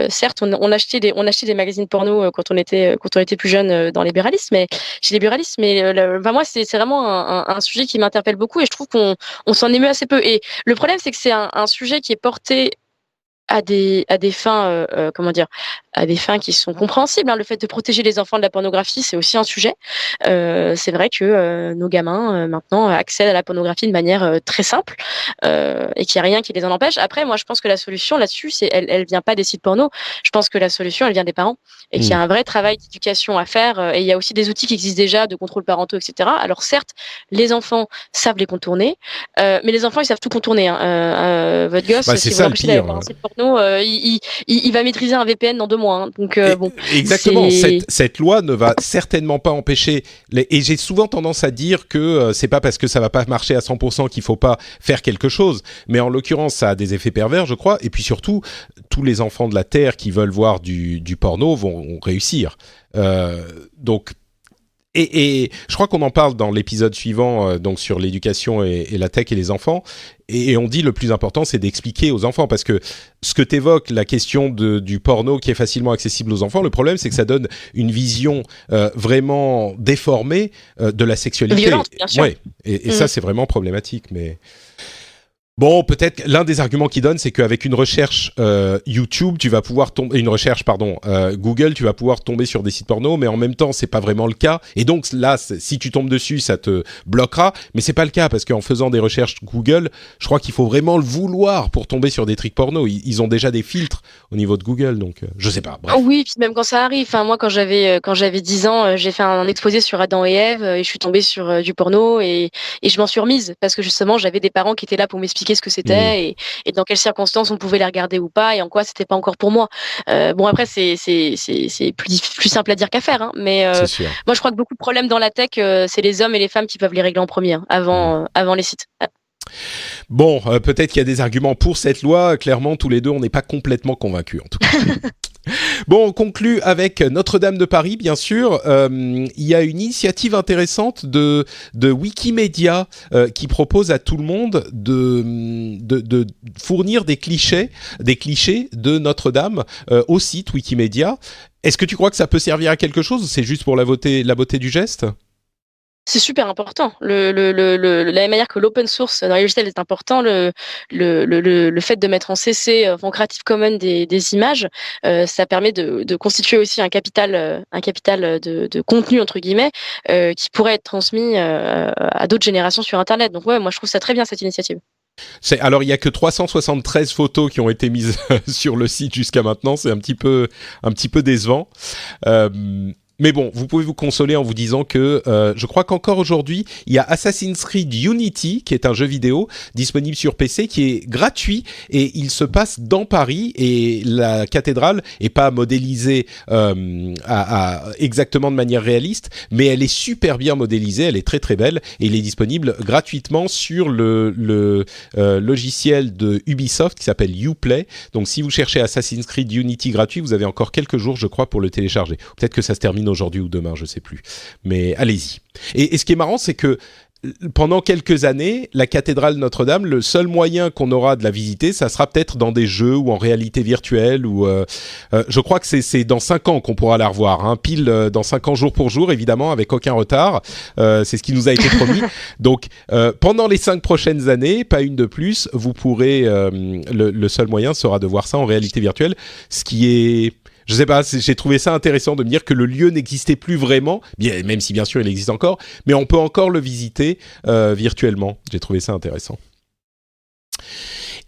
B: certes, on achetait des magazines porno quand on était plus jeune dans les buralistes, mais chez les buralistes. Mais moi, c'est vraiment un sujet qui m'interpelle beaucoup, et je trouve qu'on s'en émeut assez peu. Et le problème, c'est que c'est un sujet qui est porté à des fins à des fins qui sont compréhensibles. Le fait de protéger les enfants de la pornographie, c'est aussi un sujet. C'est vrai que nos gamins maintenant accèdent à la pornographie de manière très simple, et qu'il n'y a rien qui les en empêche. Après, moi je pense que la solution là-dessus, elle vient pas des sites porno. Je pense que la solution, elle vient des parents, et qu'il y a un vrai travail d'éducation à faire. Et il y a aussi des outils qui existent déjà de contrôle parentaux, etc. Alors certes, les enfants savent les contourner, mais les enfants ils savent tout contourner. Votre gosse, si vous l'empêchez d'aller voir un site porno, il va maîtriser un VPN dans 2 mois. Donc,
A: exactement. Cette loi ne va certainement pas empêcher. Et j'ai souvent tendance à dire que c'est pas parce que ça va pas marcher à 100% qu'il faut pas faire quelque chose. Mais en l'occurrence, ça a des effets pervers, je crois. Et puis surtout, tous les enfants de la Terre qui veulent voir du porno vont réussir. Donc. Et je crois qu'on en parle dans l'épisode suivant, donc sur l'éducation et la tech et les enfants. Et on dit le plus important, c'est d'expliquer aux enfants, parce que ce que t'évoques, la question du porno qui est facilement accessible aux enfants, le problème, c'est que ça donne une vision vraiment déformée de la sexualité.
B: Violente, bien sûr.
A: Ouais. Et ça, c'est vraiment problématique. Mais bon, peut-être l'un des arguments qu'ils donnent, c'est qu'avec une recherche YouTube, tu vas pouvoir Google, tu vas pouvoir tomber sur des sites porno, mais en même temps, c'est pas vraiment le cas. Et donc là, si tu tombes dessus, ça te bloquera, mais c'est pas le cas parce qu'en faisant des recherches Google, je crois qu'il faut vraiment le vouloir pour tomber sur des trucs porno. Ils ont déjà des filtres au niveau de Google, donc je sais pas. Bref.
B: Oui, puis même quand ça arrive. Enfin, moi, quand j'avais 10 ans, j'ai fait un exposé sur Adam et Ève, et je suis tombée sur du porno, et je m'en suis remise parce que justement, j'avais des parents qui étaient là pour m'expliquer ce que c'était, et dans quelles circonstances on pouvait les regarder ou pas, et en quoi c'était pas encore pour moi. Bon, après c'est plus simple à dire qu'à faire, mais moi je crois que beaucoup de problèmes dans la tech, c'est les hommes et les femmes qui peuvent les régler en premier, avant les sites.
A: Bon, peut-être qu'il y a des arguments pour cette loi. Clairement, tous les deux, on n'est pas complètement convaincus, en tout cas. Bon, on conclut avec Notre-Dame de Paris, bien sûr. Il y a une initiative intéressante de Wikimedia qui propose à tout le monde de fournir des clichés de Notre-Dame au site Wikimedia. Est-ce que tu crois que ça peut servir à quelque chose ou c'est juste pour la beauté du geste ?
B: C'est super important. De la même manière que l'open source dans les logiciels est important, le fait de mettre en CC, en Creative Commons des images, ça permet de constituer aussi un capital de contenu entre guillemets qui pourrait être transmis à d'autres générations sur Internet. Donc ouais, moi je trouve ça très bien cette initiative.
A: Alors, il y a que 373 photos qui ont été mises sur le site jusqu'à maintenant. C'est un petit peu décevant. Mais bon, vous pouvez vous consoler en vous disant que je crois qu'encore aujourd'hui, il y a Assassin's Creed Unity, qui est un jeu vidéo disponible sur PC, qui est gratuit et il se passe dans Paris et la cathédrale est pas modélisée exactement de manière réaliste, mais elle est super bien modélisée, elle est très très belle et il est disponible gratuitement sur le logiciel de Ubisoft qui s'appelle Uplay. Donc si vous cherchez Assassin's Creed Unity gratuit, vous avez encore quelques jours, je crois, pour le télécharger. Peut-être que ça se termine aujourd'hui ou demain, je sais plus. Mais allez-y. Et ce qui est marrant, c'est que pendant quelques années, la cathédrale Notre-Dame, le seul moyen qu'on aura de la visiter, ça sera peut-être dans des jeux ou en réalité virtuelle. Ou je crois que c'est dans 5 ans qu'on pourra la revoir, hein, pile dans 5 ans jour pour jour, évidemment, avec aucun retard. C'est ce qui nous a été promis. Donc, pendant les 5 prochaines années, pas une de plus, vous pourrez... le seul moyen sera de voir ça en réalité virtuelle, ce qui est... Je sais pas, j'ai trouvé ça intéressant de me dire que le lieu n'existait plus vraiment, bien, même si bien sûr il existe encore, mais on peut encore le visiter virtuellement. J'ai trouvé ça intéressant.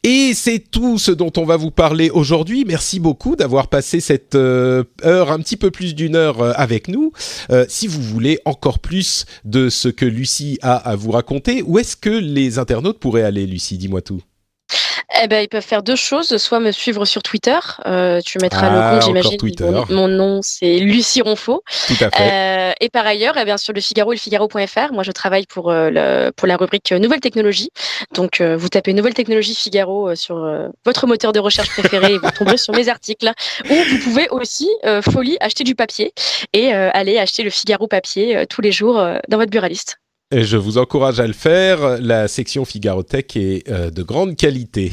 A: Et c'est tout ce dont on va vous parler aujourd'hui. Merci beaucoup d'avoir passé cette heure, un petit peu plus d'une heure avec nous. Si vous voulez encore plus de ce que Lucie a à vous raconter, où est-ce que les internautes pourraient aller, Lucie? Dis-moi tout.
B: Eh ben, ils peuvent faire 2 choses, soit me suivre sur Twitter, tu mettras le compte, j'imagine.
A: Twitter.
B: Mon nom, c'est Lucie Ronfaux.
A: Tout à fait.
B: Et par ailleurs, eh bien, sur Le Figaro et lefigaro.fr, moi je travaille pour la rubrique Nouvelles Technologies. Donc, vous tapez Nouvelles Technologies Figaro sur votre moteur de recherche préféré et vous tomberez sur mes articles. Ou vous pouvez aussi, folie, acheter du papier et aller acheter le Figaro papier tous les jours dans votre buraliste.
A: Et je vous encourage à le faire. La section Figaro Tech est de grande qualité.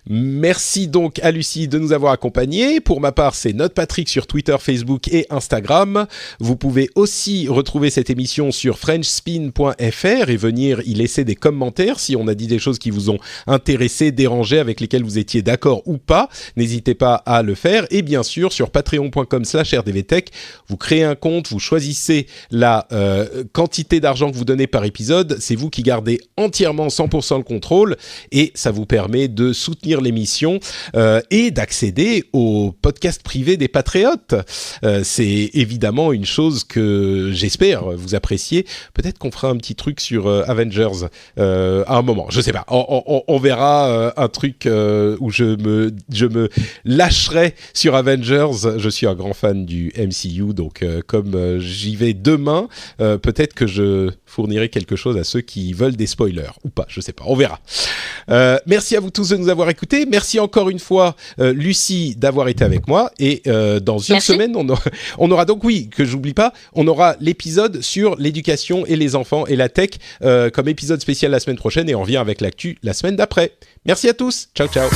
A: Merci donc à Lucie de nous avoir accompagnés. Pour ma part, c'est NotePatrick sur Twitter, Facebook et Instagram. Vous pouvez aussi retrouver cette émission sur frenchspin.fr et venir y laisser des commentaires si on a dit des choses qui vous ont intéressé, dérangé, avec lesquelles vous étiez d'accord ou pas. N'hésitez pas à le faire. Et bien sûr, sur patreon.com/rdvtech, vous créez un compte, vous choisissez la quantité d'argent que vous donnez par épisode, c'est vous qui gardez entièrement 100% le contrôle et ça vous permet de soutenir l'émission et d'accéder au podcast privé des patriotes. C'est évidemment une chose que j'espère vous apprécier. Peut-être qu'on fera un petit truc sur Avengers à un moment, je sais pas. On verra un truc où je me lâcherai sur Avengers. Je suis un grand fan du MCU, donc comme j'y vais demain, peut-être que je fournirai quelque chose à ceux qui veulent des spoilers ou pas, je sais pas, on verra. Merci à vous tous de nous avoir écoutés. Merci encore une fois Lucie d'avoir été avec moi et dans une semaine on aura donc, oui, que j'oublie pas, on aura l'épisode sur l'éducation et les enfants et la tech comme épisode spécial la semaine prochaine et on revient avec l'actu la semaine d'après. Merci à tous, ciao ciao.